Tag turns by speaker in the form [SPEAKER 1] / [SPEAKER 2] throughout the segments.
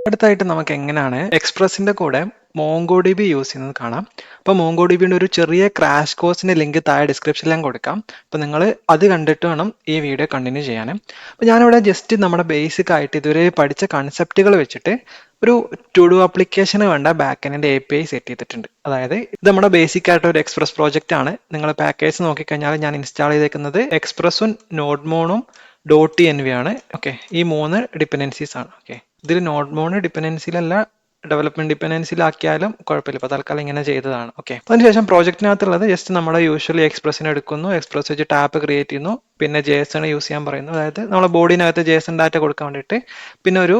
[SPEAKER 1] അടുത്തായിട്ട് നമുക്ക് എങ്ങനെയാണ് എക്സ്പ്രസിന്റെ കൂടെ MongoDB യൂസ് ചെയ്യുന്നത് കാണാം. അപ്പോൾ MongoDBയുടെ ഒരു ചെറിയ ക്രാഷ് കോഴ്സിന്റെ ലിങ്ക് താഴെ ഡിസ്ക്രിപ്ഷനിൽ ഞാൻ കൊടുക്കാം. അപ്പോൾ നിങ്ങൾ അത് കണ്ടിട്ട് വേണം ഈ വീഡിയോ കണ്ടിന്യൂ ചെയ്യാൻ. അപ്പോൾ ഞാനിവിടെ ജസ്റ്റ് നമ്മുടെ ബേസിക് ആയിട്ട് ഇതുവരെ പഠിച്ച കൺസെപ്റ്റുകൾ വെച്ചിട്ട് ഒരു ടു ഡു ആപ്ലിക്കേഷന് വേണ്ട ബാക്കെൻഡിന്റെ API സെറ്റ് ചെയ്തിട്ടുണ്ട്. അതായത് ഇത് നമ്മുടെ ബേസിക് ആയിട്ട് ഒരു എക്സ്പ്രസ് പ്രോജക്റ്റ് ആണ്. നിങ്ങൾ പാക്കേജ് നോക്കിക്കഴിഞ്ഞാൽ ഞാൻ ഇൻസ്റ്റാൾ ചെയ്തേക്കുന്നത് എക്സ്പ്രസും നോഡ്മോണും .env ആണ്. ഓക്കെ, ഈ 3 ഡിപ്പെൻഡൻസീസ് ആണ്. ഓക്കെ, ഇതിൽ നോഡ്മോൺ ഡിപ്പെൻഡൻസിയിലല്ല, ഡെവലപ്മെന്റ് ഡിപ്പെൻഡൻസിയിലാക്കിയാലും കുഴപ്പമില്ല. ഇപ്പോൾ തൽക്കാലം ഇങ്ങനെ ചെയ്തതാണ്. ഓക്കെ, അതിനുശേഷം പ്രോജക്റ്റിനകത്തുള്ളത് ജസ്റ്റ് നമ്മുടെ യൂഷ്വലി എക്സ്പ്രസിനെ എടുക്കുന്നു, എക്സ്പ്രസ് വെച്ച് ടാപ്പ് ക്രിയേറ്റ് ചെയ്യുന്നു, പിന്നെ JSON യൂസ് ചെയ്യാൻ പറയുന്നു. അതായത് നമ്മളെ ബോഡിനകത്ത് JSON ഡാറ്റ കൊടുക്കാൻ വേണ്ടിയിട്ട് പിന്നെ ഒരു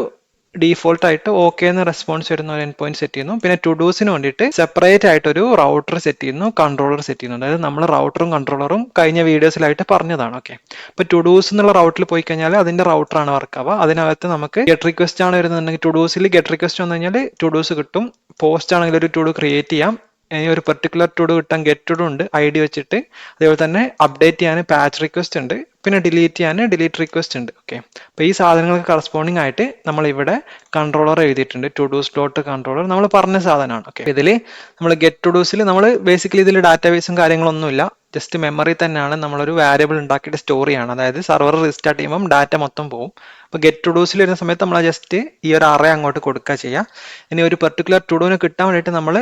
[SPEAKER 1] ഡീഫോൾട്ട് ആയിട്ട് ഓക്കെ എന്ന് റെസ്പോൺസ് വരുന്ന ഒരു എൻഡ് പോയിന്റ് സെറ്റ് ചെയ്യുന്നു. പിന്നെ ടു ഡൂസിന് വേണ്ടിയിട്ട് സെപ്പറേറ്റ് ആയിട്ട് ഒരു റൗട്ടർ സെറ്റ് ചെയ്യുന്നു, കൺട്രോളർ സെറ്റ് ചെയ്യുന്നു. അതായത് നമ്മൾ റൗട്ടറും കൺട്രോളറും കഴിഞ്ഞ വീഡിയോസിലായിട്ട് പറഞ്ഞതാണ്. ഓക്കെ, ഇപ്പൊ ടു ഡൂസ് എന്നുള്ള റൗട്ടിൽ പോയി കഴിഞ്ഞാൽ അതിന്റെ റൗട്ടറാണ് വർക്ക് ആവുക. അതിനകത്ത് നമുക്ക് ഗെറ്റ് റിക്വസ്റ്റ് ആണ് വരുന്നുണ്ടെങ്കിൽ ടു ഡൂസിൽ ഗെറ്റ് റിക്വസ്റ്റ് വന്നു കഴിഞ്ഞാൽ ടു ഡൂസ് കിട്ടും. പോസ്റ്റ് ആണെങ്കിൽ ഒരു ടു ഡു ക്രിയേറ്റ് ചെയ്യാം. ഇനി ഒരു പെർട്ടിക്കുലർ ടു ഡു കിട്ടാൻ ഗെറ്റ് ടു ഡു ഉണ്ട് ID വെച്ചിട്ട്. അതേപോലെ തന്നെ അപ്ഡേറ്റ് ചെയ്യാൻ പാച്ച് റിക്വസ്റ്റ് ഉണ്ട്, പിന്നെ ഡിലീറ്റ് ചെയ്യാൻ ഡിലീറ്റ് റിക്വസ്റ്റ് ഉണ്ട്. ഓക്കെ, അപ്പോൾ ഈ സാധനങ്ങൾക്ക് കറസ്പോണ്ടിങ് ആയിട്ട് നമ്മൾ ഇവിടെ കൺട്രോളർ എഴുതിയിട്ടുണ്ട്. ടു ഡൂസ് ഡോട്ട് കൺട്രോളർ നമ്മൾ പറഞ്ഞ സാധനമാണ്. ഓക്കെ, ഇതിൽ നമ്മൾ ഗെറ്റ് ടു ഡൂസിൽ നമ്മൾ ബേസിക്കലി ഇതിൽ ഡാറ്റാബേസും കാര്യങ്ങളൊന്നുമില്ല, ജസ്റ്റ് മെമ്മറി തന്നെയാണ് നമ്മളൊരു വാരിയബിൾ ഉണ്ടാക്കിയിട്ട് സ്റ്റോർ ചെയ്യാണ്. അതായത് സർവർ റീസ്റ്റാർട്ട് ചെയ്യുമ്പോൾ ഡാറ്റ മൊത്തം പോകും. അപ്പോൾ ഗെറ്റ് ടു ഡൂസിൽ വരുന്ന സമയത്ത് നമ്മൾ ജസ്റ്റ് ഈ ഒരു അറേ അങ്ങോട്ട് കൊടുക്കുക ചെയ്യുക. ഇനി ഒരു പെർട്ടിക്കുലർ ടു ഡൂന് കിട്ടാൻ വേണ്ടിയിട്ട് നമ്മൾ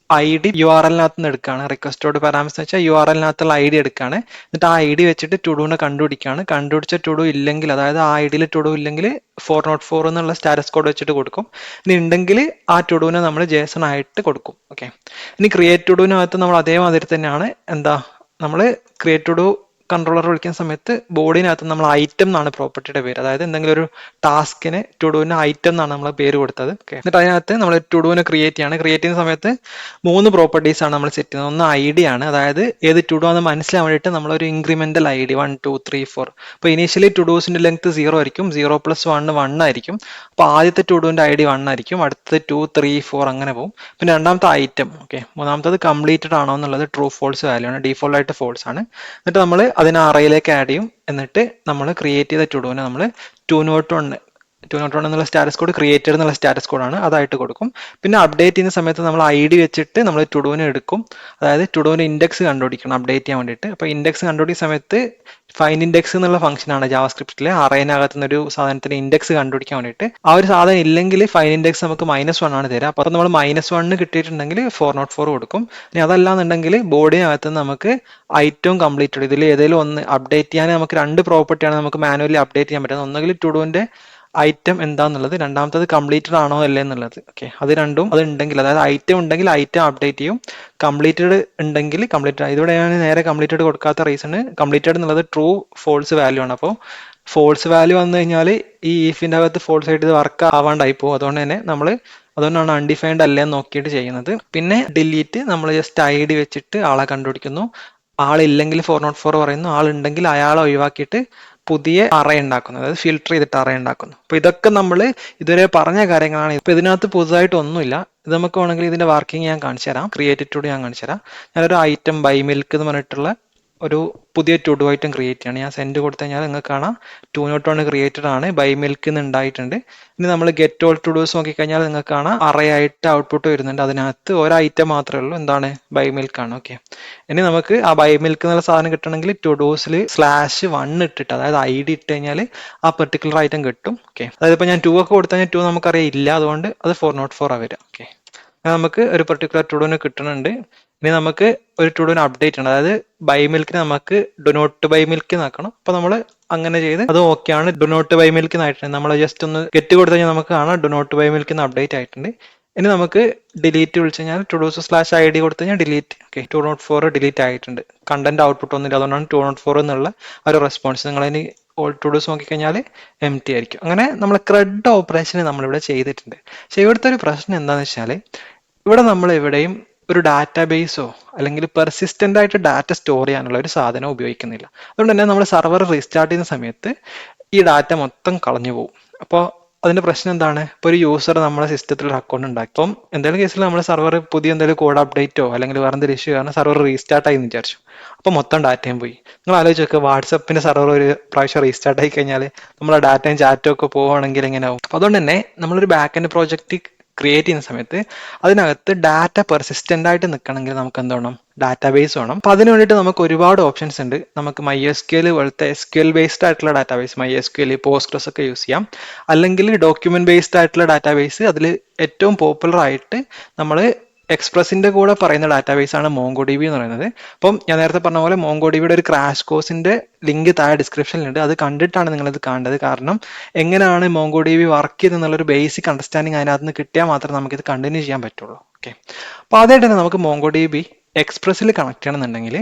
[SPEAKER 1] ID URL-നകത്ത് നിന്ന് എടുക്കുകയാണ്. റിക്വസ്റ്റോട് പാരാമീറ്റർ എന്ന് വെച്ചാൽ URL-നകത്തുള്ള ID എടുക്കുകയാണ്. എന്നിട്ട് ആ ID വെച്ചിട്ട് ടു ഡൂനെ കണ്ടുപിടിക്കുകയാണ്. കണ്ടുപിടിച്ച ടു ഡു ഇല്ലെങ്കിൽ, അതായത് ആ IDയിൽ ടു ഡു ഇല്ലെങ്കിൽ 404 എന്നുള്ള സ്റ്റാറ്റസ് കോഡ് വെച്ചിട്ട് കൊടുക്കും. ഇനി ഉണ്ടെങ്കിൽ ആ ടു ഡൂനെ നമ്മൾ JSON ആയിട്ട് കൊടുക്കും. ഓക്കെ, ഇനി ക്രിയേറ്റ് ടു ഡൂവിനകത്ത് നമ്മൾ അതേമാതിരി തന്നെയാണ്. എന്താ, നമ്മൾ ക്രിയേറ്റ് ടു ഡു കൺട്രോളർ വിളിക്കുന്ന സമയത്ത് ബോഡിനകത്ത് നമ്മൾ ഐറ്റം എന്നാണ് പ്രോപ്പർട്ടിയുടെ പേര്. അതായത് എന്തെങ്കിലും ഒരു ടാസ്കിന് ടു ഡൂവിന് ഐറ്റം എന്നാണ് നമ്മൾ പേര് കൊടുത്തത്. ഓക്കെ, എന്നിട്ട് അതിനകത്ത് നമ്മൾ ടു ഡൂവിന് ക്രിയേറ്റ് ചെയ്യാണ്. ക്രിയേറ്റ് ചെയ്യുന്ന സമയത്ത് 3 പ്രോപ്പർട്ടീസ് ആണ് നമ്മൾ സെറ്റ് ചെയ്യുന്നത്. ഒന്ന് ID ആണ്, അതായത് ഏത് ടു ഡു ആണെന്ന് മനസ്സിലാൻ വേണ്ടിയിട്ട് നമ്മളൊരു ഇൻക്രിമെന്റൽ ID 1 2 3 4. അപ്പോൾ ഇനീഷ്യലി ടു ഡൂസിന്റെ ലെങ്ത് 0 ആയിരിക്കും. 0 + 1 1 ആയിരിക്കും. അപ്പോൾ ആദ്യത്തെ ടു ഡൂവിന്റെ ID 1 ആയിരിക്കും, അടുത്തത് 2 3 4 അങ്ങനെ പോകും. പിന്നെ രണ്ടാമത്തെ ഐറ്റം. ഓക്കെ, മൂന്നാമത്തത് കംപ്ലീറ്റഡ് ആണോ എന്നുള്ളത് ട്രൂ ഫോൾസ് വാല്യൂ ആണ്, ഡീഫോൾട്ട് ആയിട്ട് ഫോൾസ് ആണ്. എന്നിട്ട് നമ്മൾ അതിനെ അറയിലേക്ക് ആഡ് ചെയ്യും. എന്നിട്ട് നമ്മൾ ക്രിയേറ്റ് ചെയ്ത ടു ഡൂവിനെ നമ്മൾ 201 എന്നുള്ള സ്റ്റാറ്റസ് കോഡ് ക്രിയേറ്റഡ് എന്നുള്ള സ്റ്റാറ്റസ് കോഡാണ്, അതായിട്ട് കൊടുക്കും. പിന്നെ അപ്ഡേറ്റ് ചെയ്യുന്ന സമയത്ത് നമ്മൾ ID വെച്ചിട്ട് നമ്മൾ ടു ഡൂവിനെ എടുക്കും. അതായത് ടു ഡൂവിന്റെ ഇൻഡെക്സ് കണ്ടുപിടിക്കണം അപ്ഡേറ്റ് ചെയ്യാൻ വേണ്ടിയിട്ട്. അപ്പോൾ ഇൻഡെക്സ് കണ്ടുപിടിക്കുന്ന സമയത്ത് ഫൈൻഡ് ഇൻഡെക്സ് എന്നുള്ള ഫംഗ്ഷനാണ് ജാവാസ്ക്രിപ്റ്റിലെ അറേനകത്ത് നിന്ന് ഒരു സാധനത്തിന്റെ ഇൻഡെക്സ് കണ്ടുപിടിക്കാൻ വേണ്ടിയിട്ട്. ആ ഒരു സാധനം ഇല്ലെങ്കിൽ ഫൈൻഡ് ഇൻഡെക്സ് നമുക്ക് -1 ആണ് തരിക. അപ്പോൾ നമ്മൾ -1 കിട്ടിയിട്ടുണ്ടെങ്കിൽ 404 കൊടുക്കും. ഇനി അതല്ലാന്നുണ്ടെങ്കിൽ ബോഡിനകത്ത് നമുക്ക് ഐറ്റവും കംപ്ലീറ്റഡ് ഇതിൽ ഏതെങ്കിലും ഒന്ന് അപ്ഡേറ്റ് ചെയ്യാൻ നമുക്ക് 2 പ്രോപ്പർട്ടിയാണ് നമുക്ക് മാനുവലി അപ്ഡേറ്റ് ചെയ്യാൻ പറ്റുന്നത്. ഒന്നുകിൽ ടു ഡൂവിന്റെ ഐറ്റം എന്താന്നുള്ളത്, രണ്ടാമത്തത് കംപ്ലീറ്റഡ് ആണോ അല്ലേ എന്നുള്ളത്. ഓക്കെ, അത് രണ്ടും അത് ഉണ്ടെങ്കിൽ, അതായത് ഐറ്റം ഉണ്ടെങ്കിൽ ഐറ്റം അപ്ഡേറ്റ് ചെയ്യും, കംപ്ലീറ്റഡ് ഉണ്ടെങ്കിൽ കംപ്ലീറ്റഡ്. ഇവിടെ ഞാൻ നേരെ കംപ്ലീറ്റഡ് കൊടുക്കാത്ത റീസൺ കംപ്ലീറ്റഡ് എന്നുള്ളത് ട്രൂ ഫോൾസ് വാല്യൂ ആണ്. അപ്പോൾ ഫോൾസ് വാല്യൂ വന്നു കഴിഞ്ഞാൽ ഈ ഈഫിന്റെ അകത്ത് ഫോൾസ് ആയിട്ട് ഇത് വർക്ക് ആവാണ്ടായി പോകും. അതുകൊണ്ട് തന്നെ നമ്മൾ അതുകൊണ്ടാണ് അൺഡിഫൈൻഡ് അല്ലേ എന്ന് നോക്കിയിട്ട് ചെയ്യുന്നത്. പിന്നെ ഡിലീറ്റ് നമ്മൾ ജസ്റ്റ് ID വെച്ചിട്ട് ആളെ കണ്ടുപിടിക്കുന്നു. ആളില്ലെങ്കിൽ 404 പറയുന്നു, ആളുണ്ടെങ്കിൽ അയാളെ ഒഴിവാക്കിയിട്ട് പുതിയ അറേ ഉണ്ടാക്കുന്നു, അതായത് ഫിൽട്ടർ ചെയ്തിട്ട് അറേ ഉണ്ടാക്കുന്നു. അപ്പൊ ഇതൊക്കെ നമ്മൾ ഇതുവരെ പറഞ്ഞ കാര്യങ്ങളാണ്. ഇപ്പൊ ഇതിനകത്ത് പുതുതായിട്ട് ഒന്നുമില്ല. ഇത് നമുക്ക് വേണമെങ്കിൽ ഇതിന്റെ വർക്കിംഗ് ഞാൻ കാണിച്ചു തരാം, ക്രിയേറ്റഡ് ഞാൻ കാണിച്ചു തരാം. ഞാനൊരു ഐറ്റം ബൈ മിൽക്ക് എന്ന് പറഞ്ഞിട്ടുള്ള ഒരു പുതിയ ടു ഡു ഐറ്റം ക്രിയേറ്റ് ചെയ്യണം. ഞാൻ സെൻഡ് കൊടുത്തു കഴിഞ്ഞാൽ നിങ്ങൾക്ക് കാണാം 201 ക്രിയേറ്റഡ് ആണ്, ബൈ മിൽക്ക് എന്ന് ഉണ്ടായിട്ടുണ്ട്. ഇനി നമ്മൾ ഗെറ്റ് ഓൾ ടു ഡൂസ് നോക്കിക്കഴിഞ്ഞാൽ നിങ്ങൾക്ക് കാണാം അറേ ആയിട്ട് ഔട്ട്പുട്ട് വരുന്നുണ്ട്. അതിനകത്ത് ഒരു ഐറ്റം മാത്രമേ ഉള്ളൂ, എന്താണ്, ബൈ മിൽക്ക് ആണ്. ഓക്കെ, ഇനി നമുക്ക് ആ ബൈ മിൽക്ക് എന്നുള്ള സാധനം കിട്ടണമെങ്കിൽ ടു ഡൂസിൽ /1 ഇട്ടിട്ട്, അതായത് ID ഇട്ട് കഴിഞ്ഞാൽ ആ പെർട്ടിക്കുലർ ഐറ്റം കിട്ടും. ഓക്കെ, അതായത് ഇപ്പോൾ ഞാൻ 2 ഒക്കെ കൊടുത്തു കഴിഞ്ഞാൽ 2 നമുക്കറിയാം ഇല്ല, അതുകൊണ്ട് അത് 404 വരിക. ഓക്കെ, നമുക്ക് ഒരു പെർട്ടിക്കുലർ ടു ഡൂന് കിട്ടുന്നുണ്ട്. ഇനി നമുക്ക് ഒരു ടു ഡൂന് അപ്ഡേറ്റ് ഉണ്ട്, അതായത് ബൈ മിൽക്കിന് നമുക്ക് ഡു നോട്ട് ബൈ മിൽക്ക് നാക്കണം. അപ്പൊ നമ്മൾ അങ്ങനെ ചെയ്ത് അത് ഓക്കെ ആണ്, ഡു നോട്ട് ബൈ മിൽക്ക് ആയിട്ടുണ്ട്. നമ്മൾ ജസ്റ്റ് ഒന്ന് ഗെറ്റ് കൊടുത്തു കഴിഞ്ഞാൽ നമുക്ക് കാണാം do not buy milk update ആയിട്ടുണ്ട്. ഇനി നമുക്ക് ഡിലീറ്റ് വിളിച്ചു കഴിഞ്ഞാൽ ടു ഡൂസ് /ID കൊടുത്തു കഴിഞ്ഞാൽ ഡിലീറ്റ്. ഓക്കെ, 204 ഡിലീറ്റ് ആയിട്ടുണ്ട്. കണ്ടന്റ് ഔട്ട്പുട്ട് ഒന്നുമില്ല, അതുകൊണ്ടാണ് 204 എന്നുള്ള ഒരു റെസ്പോൺസ്. നിങ്ങൾ ഇനി ഓൾ ടു ഡൂസ് നോക്കിക്കഴിഞ്ഞാൽ empty ആയിരിക്കും. അങ്ങനെ നമ്മൾ CRUD ഓപ്പറേഷൻ നമ്മളിവിടെ ചെയ്തിട്ടുണ്ട്. പക്ഷെ ഇവിടുത്തെ ഒരു പ്രശ്നം എന്താണെന്ന് വെച്ചാൽ ഇവിടെ നമ്മൾ എവിടെയും ഒരു ഡാറ്റാബേസോ അല്ലെങ്കിൽ പെർസിസ്റ്റന്റ് ആയിട്ട് ഡാറ്റ സ്റ്റോർ ചെയ്യാനുള്ള ഒരു സാധനം ഉപയോഗിക്കുന്നില്ല. അതുകൊണ്ട് തന്നെ നമ്മൾ സർവർ റീസ്റ്റാർട്ട് ചെയ്യുന്ന സമയത്ത് ഈ ഡാറ്റ മൊത്തം കളഞ്ഞു പോകും. അപ്പോൾ അതിന്റെ പ്രശ്നം എന്താണ്? ഇപ്പോൾ ഒരു യൂസർ നമ്മുടെ സിസ്റ്റത്തിൽ ഒരു അക്കൗണ്ട് ഉണ്ടാക്കി, അപ്പം എന്തെങ്കിലും കേസിൽ നമ്മുടെ സെർവർ പുതിയ എന്തെങ്കിലും കോഡ് അപ്ഡേറ്റോ അല്ലെങ്കിൽ വേറെ എന്തെങ്കിലും ഇഷ്യൂ കാരണം സെർവർ റീസ്റ്റാർട്ട് ആയി എന്ന് വിചാരിച്ചു. അപ്പോൾ മൊത്തം ഡാറ്റയും പോയി. നിങ്ങൾ ആലോചിച്ച് നോക്കുക, വാട്സപ്പിന്റെ സെർവർ ഒരു പ്രാവശ്യം റീസ്റ്റാർട്ട് ആയി കഴിഞ്ഞാൽ നമ്മളെ ഡാറ്റയും ചാറ്റും ഒക്കെ പോവുകയാണെങ്കിൽ എങ്ങനെയാവും? അപ്പോൾ അതുകൊണ്ട് തന്നെ നമ്മളൊരു ബാക്ക് എൻഡ് പ്രോജക്റ്റ് ക്രിയേറ്റ് ചെയ്യുന്ന സമയത്ത് അതിനകത്ത് ഡാറ്റ പെർസിസ്റ്റന്റ് ആയിട്ട് നിൽക്കണമെങ്കിൽ നമുക്ക് എന്ത് വേണം? ഡാറ്റാബേസ് വേണം. അപ്പോൾ അതിന് വേണ്ടിയിട്ട് നമുക്ക് ഒരുപാട് ഓപ്ഷൻസ് ഉണ്ട്. നമുക്ക് MySQL പോലത്തെ SQL ബേസ്ഡ് ആയിട്ടുള്ള ഡാറ്റാബേസ്, MySQL, Postgres ഒക്കെ യൂസ് ചെയ്യാം. അല്ലെങ്കിൽ ഡോക്യുമെന്റ് ബേസ്ഡ് ആയിട്ടുള്ള ഡാറ്റാബേസ്, അതിൽ ഏറ്റവും പോപ്പുലർ ആയിട്ട് നമ്മൾ എക്സ്പ്രസിന്റെ കൂടെ പറയുന്ന ഡാറ്റാബേസ് ആണ് MongoDB എന്ന് പറയുന്നത്. അപ്പം ഞാൻ നേരത്തെ പറഞ്ഞ പോലെ MongoDBയുടെ ഒരു ക്രാഷ് കോഴ്സിന്റെ ലിങ്ക് താഴെ ഡിസ്ക്രിപ്ഷനിലുണ്ട്. അത് കണ്ടിട്ടാണ് നിങ്ങളിത് കാണേണ്ടത്. കാരണം എങ്ങനെയാണ് MongoDB വർക്ക് ചെയ്തെന്നുള്ളൊരു ബേസിക് അണ്ടർസ്റ്റാൻഡിങ് അതിനകത്ത് നിന്ന് കിട്ടിയാൽ മാത്രമേ നമുക്കിത് കണ്ടിന്യൂ ചെയ്യാൻ പറ്റുള്ളൂ. ഓക്കെ, അപ്പോൾ ആദ്യമായിട്ട് തന്നെ നമുക്ക് MongoDB എക്സ്പ്രസ്സിൽ കണക്ട് ചെയ്യണമെന്നുണ്ടെങ്കിൽ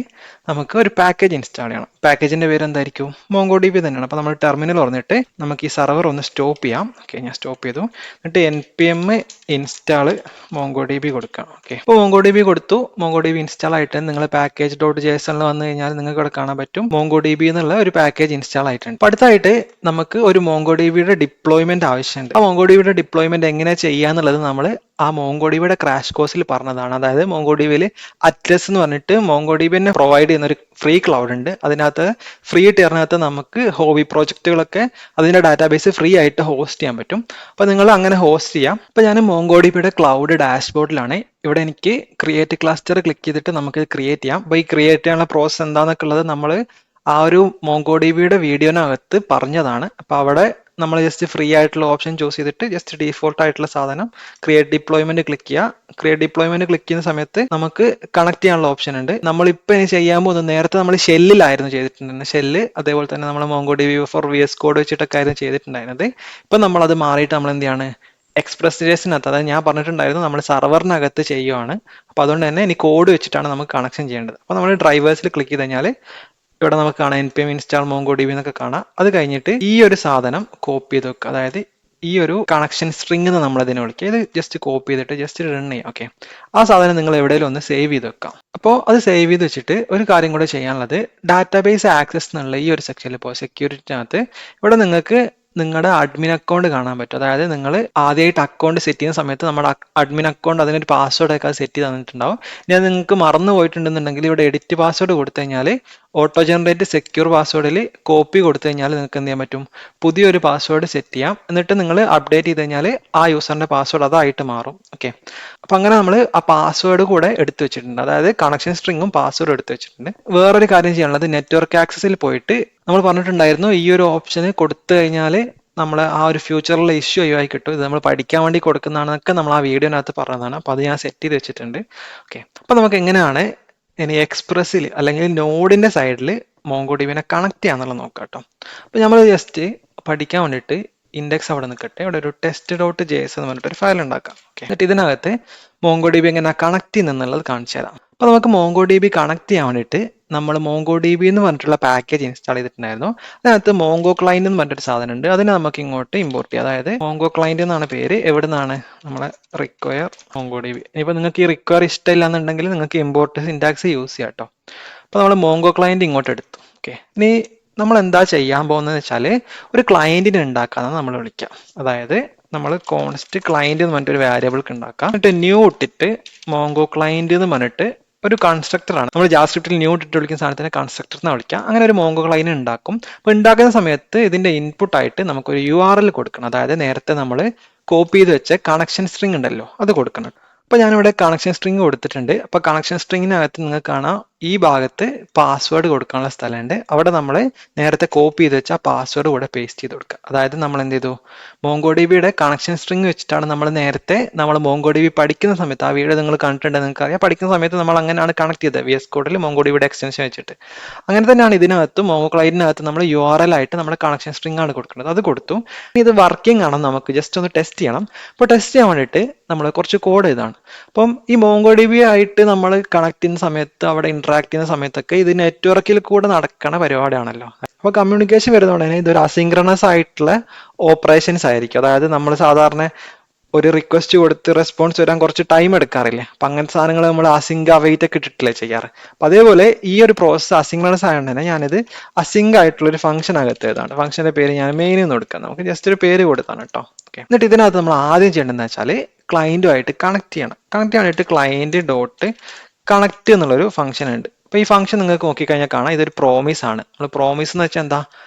[SPEAKER 1] നമുക്ക് ഒരു പാക്കേജ് ഇൻസ്റ്റാൾ ചെയ്യണം. പാക്കേജിന്റെ പേര് എന്തായിരിക്കും? MongoDB തന്നെയാണ്. അപ്പോൾ നമ്മൾ ടെർമിനൽ തുറന്നിട്ട് നമുക്ക് ഈ സർവർ ഒന്ന് സ്റ്റോപ്പ് ചെയ്യാം. ഓക്കെ, ഞാൻ സ്റ്റോപ്പ് ചെയ്തു. എന്നിട്ട് npm install MongoDB കൊടുക്കാം. ഓക്കെ, അപ്പോൾ MongoDB കൊടുത്തു. MongoDB ഇൻസ്റ്റാൾ ആയിട്ട് നിങ്ങൾ package.jsonൽ വന്നു കഴിഞ്ഞാൽ നിങ്ങൾക്ക് ഇവിടെ കാണാൻ പറ്റും MongoDB എന്നുള്ള ഒരു പാക്കേജ് ഇൻസ്റ്റാൾ ആയിട്ടുണ്ട്. അപ്പോൾ അടുത്തായിട്ട് നമുക്ക് ഒരു MongoDBയുടെ ഡിപ്ലോയ്മെന്റ് ആവശ്യമുണ്ട്. ആ MongoDBയുടെ ഡിപ്ലോയ്മെന്റ് എങ്ങനെ ചെയ്യാന്നുള്ളത് നമ്മൾ ആ MongoDBയുടെ ക്രാഷ് കോഴ്സിൽ പറഞ്ഞതാണ്. അതായത് MongoDBയിൽ അറ്റ്ലസ് എന്ന് പറഞ്ഞിട്ട് MongoDB തന്നെ പ്രൊവൈഡ് ചെയ്യുന്ന ഒരു ഫ്രീ ക്ലൗഡ് ഉണ്ട്. അതിനകത്ത് ഫ്രീ ടിയറിനകത്ത് നമുക്ക് ഹോബി പ്രോജക്റ്റുകളൊക്കെ അതിന്റെ ഡാറ്റാബേസ് ഫ്രീ ആയിട്ട് ഹോസ്റ്റ് ചെയ്യാൻ പറ്റും. അപ്പോൾ നിങ്ങൾ അങ്ങനെ ഹോസ്റ്റ് ചെയ്യാം. അപ്പോൾ ഞാൻ MongoDBയുടെ ക്ലൗഡ് ഡാഷ്ബോർഡിലാണ്. ഇവിടെ എനിക്ക് ക്രിയേറ്റ് ക്ലസ്റ്റർ ക്ലിക്ക് ചെയ്തിട്ട് നമുക്ക് ക്രിയേറ്റ് ചെയ്യാം. അപ്പോൾ ഈ ക്രിയേറ്റ് ചെയ്യാനുള്ള പ്രോസസ് എന്താണെന്നൊക്കെ ഉള്ളത് നമ്മൾ ആ ഒരു MongoDBയുടെ വീഡിയോനകത്ത് പറഞ്ഞതാണ്. അപ്പോൾ അവിടെ നമ്മൾ ജസ്റ്റ് ഫ്രീ ആയിട്ടുള്ള ഓപ്ഷൻ ചൂസ് ചെയ്തിട്ട് ജസ്റ്റ് ഡീഫോൾട്ട് ആയിട്ടുള്ള സാധനം ക്രിയേറ്റ് ഡിപ്ലോയ്മെന്റ് ക്ലിക്ക് ചെയ്യുക. ക്രിയേറ്റ് ഡിപ്ലോയ്മെന്റ് ക്ലിക്ക് ചെയ്യുന്ന സമയത്ത് നമുക്ക് കണക്ട് ചെയ്യാനുള്ള ഓപ്ഷൻ ഉണ്ട്. നമ്മളിപ്പോൾ ഇനി ചെയ്യാൻ പോകുന്നത്, നേരത്തെ നമ്മൾ ഷെല്ലിലായിരുന്നു ചെയ്തിട്ടുണ്ടായിരുന്നത്. ഷെല്ല് അതേപോലെ തന്നെ നമ്മൾ MongoDB ഫോർ VS കോഡ് വെച്ചിട്ടൊക്കെ ആയിരുന്നു ചെയ്തിട്ടുണ്ടായിരുന്നത്. ഇപ്പം നമ്മളത് മാറിയിട്ട് നമ്മൾ എന്ത് ചെയ്യാണ്? എക്സ്പ്രസ്.jsനകത്ത്, അതായത് ഞാൻ പറഞ്ഞിട്ടുണ്ടായിരുന്നു നമ്മൾ സർവറിനകത്ത് ചെയ്യുവാണ്. അപ്പോൾ അതുകൊണ്ട് തന്നെ ഇനി കോഡ് വെച്ചിട്ടാണ് നമുക്ക് കണക്ഷൻ ചെയ്യേണ്ടത്. അപ്പോൾ നമ്മൾ ഡ്രൈവേഴ്സിൽ ക്ലിക്ക് ചെയ്ത് കഴിഞ്ഞാൽ ഇവിടെ നമുക്ക് കാണാം npm install MongoDB എന്നൊക്കെ കാണാം. അത് കഴിഞ്ഞിട്ട് ഈ ഒരു സാധനം കോപ്പി ചെയ്ത് വെക്കുക. അതായത് ഈ ഒരു കണക്ഷൻ സ്ട്രിങ് എന്ന് നമ്മൾ അതിനെ വിളിക്കുക. ഇത് ജസ്റ്റ് കോപ്പി ചെയ്തിട്ട് ജസ്റ്റ് റൺ ചെയ്യാം. ഓക്കെ, ആ സാധനം നിങ്ങൾ എവിടെയെങ്കിലും ഒന്ന് സേവ് ചെയ്ത് വെക്കാം. അപ്പോൾ അത് സേവ് ചെയ്ത് വെച്ചിട്ട് ഒരു കാര്യം കൂടെ ചെയ്യാനുള്ളത്, ഡാറ്റാബേസ് ആക്സസ് എന്നുള്ള ഈ ഒരു സെക്ഷനിൽ ഇപ്പോൾ സെക്യൂരിറ്റിനകത്ത് ഇവിടെ നിങ്ങൾക്ക് നിങ്ങളുടെ അഡ്മിൻ അക്കൗണ്ട് കാണാൻ പറ്റും. അതായത് നിങ്ങൾ ആദ്യമായിട്ട് അക്കൗണ്ട് സെറ്റ് ചെയ്യുന്ന സമയത്ത് നമ്മുടെ അഡ്മിൻ അക്കൗണ്ട് അതിനൊരു പാസ്വേഡ് ഒക്കെ സെറ്റ് ചെയ്ത് തന്നിട്ടുണ്ടാവും. ഇനി അത് നിങ്ങൾക്ക് മറന്നു പോയിട്ടുണ്ടെന്നുണ്ടെങ്കിൽ ഇവിടെ എഡിറ്റ് പാസ്വേഡ് കൊടുത്തു കഴിഞ്ഞാൽ ഓട്ടോ ജനറേറ്റ് സെക്യൂർ പാസ്വേഡിൽ കോപ്പി കൊടുത്തു കഴിഞ്ഞാൽ നിങ്ങൾക്ക് എന്ത് ചെയ്യാൻ പറ്റും? പുതിയൊരു പാസ്വേഡ് സെറ്റ് ചെയ്യാം. എന്നിട്ട് നിങ്ങൾ അപ്ഡേറ്റ് ചെയ്ത് കഴിഞ്ഞാൽ ആ യൂസറിന്റെ പാസ്വേഡ് അതായിട്ട് മാറും. ഓക്കെ, അപ്പം അങ്ങനെ നമ്മൾ ആ പാസ്വേഡ് കൂടെ എടുത്തു വെച്ചിട്ടുണ്ട്. അതായത് കണക്ഷൻ സ്ട്രിങ്ങും പാസ്വേഡും എടുത്തു വെച്ചിട്ടുണ്ട്. വേറൊരു കാര്യം ചെയ്യാനുള്ളത്, നെറ്റ്വർക്ക് ആക്സസിൽ പോയിട്ട് നമ്മൾ പറഞ്ഞിട്ടുണ്ടായിരുന്നു ഈ ഒരു ഓപ്ഷന് കൊടുത്തു കഴിഞ്ഞാൽ നമ്മൾ ആ ഒരു ഫ്യൂച്ചറിലെ ഇഷ്യൂ ഒഴിവായി കിട്ടും. ഇത് നമ്മൾ പഠിക്കാൻ വേണ്ടി കൊടുക്കുന്നതാണെന്നൊക്കെ നമ്മൾ ആ വീഡിയോനകത്ത് പറഞ്ഞതാണ്. അപ്പോൾ അത് ഞാൻ സെറ്റ് ചെയ്ത് വെച്ചിട്ടുണ്ട്. ഓക്കെ, അപ്പോൾ നമുക്ക് എങ്ങനെയാണ് ഇനി എക്സ്പ്രസ്സിൽ അല്ലെങ്കിൽ നോഡിന്റെ സൈഡിൽ MongoDBനെ കണക്ട് ചെയ്യാന്നുള്ളത് നോക്കാം കേട്ടോ. അപ്പോൾ നമ്മൾ ജസ്റ്റ് പഠിക്കാൻ വേണ്ടിയിട്ട് ഇൻഡെക്സ് അവിടെ നിൽക്കട്ടെ, ഇവിടെ ഒരു test.js എന്ന് പറഞ്ഞിട്ട് ഒരു ഫയൽ ഉണ്ടാക്കാം. ഓക്കെ, എന്നിട്ട് ഇതിനകത്ത് MongoDB എങ്ങനെ കണക്ട് ചെയ്യുന്നുള്ളത് കാണിച്ചു തരാം. അപ്പോൾ നമുക്ക് MongoDB കണക്ട് ചെയ്യാൻ വേണ്ടിയിട്ട് നമ്മൾ MongoDB എന്ന് പറഞ്ഞിട്ടുള്ള പാക്കേജ് ഇൻസ്റ്റാൾ ചെയ്തിട്ടുണ്ടായിരുന്നു. അതിനകത്ത് Mongo Client എന്ന് പറഞ്ഞിട്ടൊരു സാധനം ഉണ്ട്. അതിനെ നമുക്ക് ഇങ്ങോട്ട് ഇമ്പോർട്ട് ചെയ്യാം. അതായത് Mongo Client എന്നാണ് പേര്. എവിടെ നിന്നാണ്? നമ്മളെ റിക്വയർ MongoDB. ഇനിയിപ്പോൾ നിങ്ങൾക്ക് ഈ റിക്വയർ ഇഷ്ടമില്ല എന്നുണ്ടെങ്കിൽ നിങ്ങൾക്ക് ഇമ്പോർട്ട് സിൻടാക്സ് യൂസ് ചെയ്യാം കേട്ടോ. അപ്പോൾ നമ്മൾ Mongo Client ഇങ്ങോട്ട് എടുത്തു. ഓക്കെ, ഇനി നമ്മൾ എന്താ ചെയ്യാൻ പോകുന്നത് വെച്ചാൽ ഒരു ക്ലയന്റിനെ ഉണ്ടാക്കാന്നാണ് നമ്മൾ വിളിക്കാം. അതായത് നമ്മൾ കോൺസ്റ്റ് ക്ലയന്റ് എന്ന് പറഞ്ഞിട്ട് ഒരു വേരിയബിൾക്ക് ഉണ്ടാക്കാം. എന്നിട്ട് ന്യൂ ഇട്ടിട്ട് Mongo Client എന്ന് പറഞ്ഞിട്ട് ഒരു കൺസ്ട്രക്ടർ ആണ്. നമ്മൾ ജാവാസ്ക്രിപ്റ്റിൽ ന്യൂ ഇട്ടിട്ട് വിളിക്കുന്ന സാധനത്തിനെ കൺസ്ട്രക്ടർ എന്ന് വിളിക്കാം. അങ്ങനെ ഒരു Mongo Client ഉണ്ടാക്കും. അപ്പോൾ ഉണ്ടാക്കുന്ന സമയത്ത് ഇതിന്റെ ഇൻപുട്ട് ആയിട്ട് നമുക്കൊരു URL കൊടുക്കണം. അതായത് നേരത്തെ നമ്മൾ കോപ്പി ചെയ്ത് വെച്ച കണക്ഷൻ സ്ട്രിങ് ഉണ്ടല്ലോ, അത് കൊടുക്കണം. അപ്പോൾ ഞാനിവിടെ കണക്ഷൻ സ്ട്രിങ് കൊടുത്തിട്ടുണ്ട്. അപ്പോൾ കണക്ഷൻ സ്ട്രിങ്ങിനകത്ത് നിങ്ങൾക്ക് കാണാം ഈ ഭാഗത്ത് പാസ്വേഡ് കൊടുക്കാനുള്ള സ്ഥലമുണ്ട്. അവിടെ നമ്മൾ നേരത്തെ കോപ്പി ചെയ്ത് വെച്ചാൽ പാസ്വേഡ് കൂടെ പേസ്റ്റ് ചെയ്ത് കൊടുക്കുക. അതായത് നമ്മൾ എന്ത് ചെയ്തു? MongoDBയുടെ കണക്ഷൻ സ്ട്രിങ് വെച്ചിട്ടാണ് നമ്മൾ MongoDB പഠിക്കുന്ന സമയത്ത്, ആ വീഡിയോ നിങ്ങൾ കണ്ടിട്ടുണ്ടെങ്കിൽ നിങ്ങൾക്ക് അറിയാം, പഠിക്കുന്ന സമയത്ത് നമ്മൾ അങ്ങനെയാണ് കണക്ട് ചെയ്തത് VS കോഡിൽ MongoDBയുടെ എക്സ്റ്റൻഷൻ വെച്ചിട്ട്. അങ്ങനെ തന്നെയാണ് ഇതിനകത്ത് Mongo Clientനകത്ത് നമ്മൾ URL ആയിട്ട് നമ്മുടെ കണക്ഷൻ സ്ട്രിങ് ആണ് കൊടുക്കുന്നത്. അത് കൊടുത്തു. ഇത് വർക്കിംഗ് ആണോ നമുക്ക് ജസ്റ്റ് ഒന്ന് ടെസ്റ്റ് ചെയ്യണം. അപ്പോൾ ടെസ്റ്റ് ചെയ്യാൻ വേണ്ടിയിട്ട് നമ്മൾ കുറച്ച് കോഡ് ഇതാണ്. അപ്പം ഈ MongoDB ആയിട്ട് നമ്മൾ കണക്ട് ചെയ്യുന്ന സമയത്ത്, അവിടെ ഇന്ററാക്ട് ചെയ്യുന്ന സമയത്തൊക്കെ ഇത് നെറ്റ്വർക്കിൽ കൂടെ നടക്കുന്ന പരിപാടിയാണല്ലോ. അപ്പോൾ കമ്മ്യൂണിക്കേഷൻ വരുന്നതുകൊണ്ട് തന്നെ ഇതൊരു അസിൻക്രണസ് ആയിട്ടുള്ള ഓപ്പറേഷൻസ് ആയിരിക്കും. അതായത് നമ്മൾ സാധാരണ ഒരു റിക്വസ്റ്റ് കൊടുത്ത് റെസ്പോൺസ് വരാൻ കുറച്ച് ടൈം എടുക്കാറില്ലേ? അപ്പൊ അങ്ങനത്തെ സാധനങ്ങൾ നമ്മൾ അസിങ്ക് അവൈറ്റ് ഒക്കെ ഇട്ടിട്ടില്ലേ ചെയ്യാറ്. അപ്പൊ അതേപോലെ ഈ ഒരു പ്രോസസ്സ് അസിങ്ക്രണസ് ആയതുകൊണ്ട് തന്നെ ഞാനിത് അസിങ്ക് ആയിട്ടുള്ള ഒരു ഫംഗ്ഷൻ അകത്ത് എഴുതാണ്. ഫംഗ്ഷന്റെ പേര് ഞാൻ മെയിൻ എന്ന് കൊടുക്കാം. നമുക്ക് ജസ്റ്റ് ഒരു പേര് കൊടുത്താണ് കേട്ടോ. ഓക്കെ, എന്നിട്ട് ഇതിനകത്ത് നമ്മൾ ആദ്യം ചെയ്യേണ്ടതെന്ന് വെച്ചാൽ ക്ലയന്റുമായിട്ട് കണക്ട് ചെയ്യണം. കണക്ട് ചെയ്യാനായിട്ട് ക്ലയന്റ് ഡോട്ട് കണക്ട് എന്നുള്ളൊരു ഫംഗ്ഷൻ ഉണ്ട്. അപ്പൊ ഈ ഫംഗ്ഷൻ നിങ്ങൾക്ക് നോക്കിക്കഴിഞ്ഞാൽ കാണാം, ഇതൊരു പ്രോമിസ് ആണ്. നമ്മൾ പ്രോമിസ് എന്ന് വെച്ചാൽ എന്താ,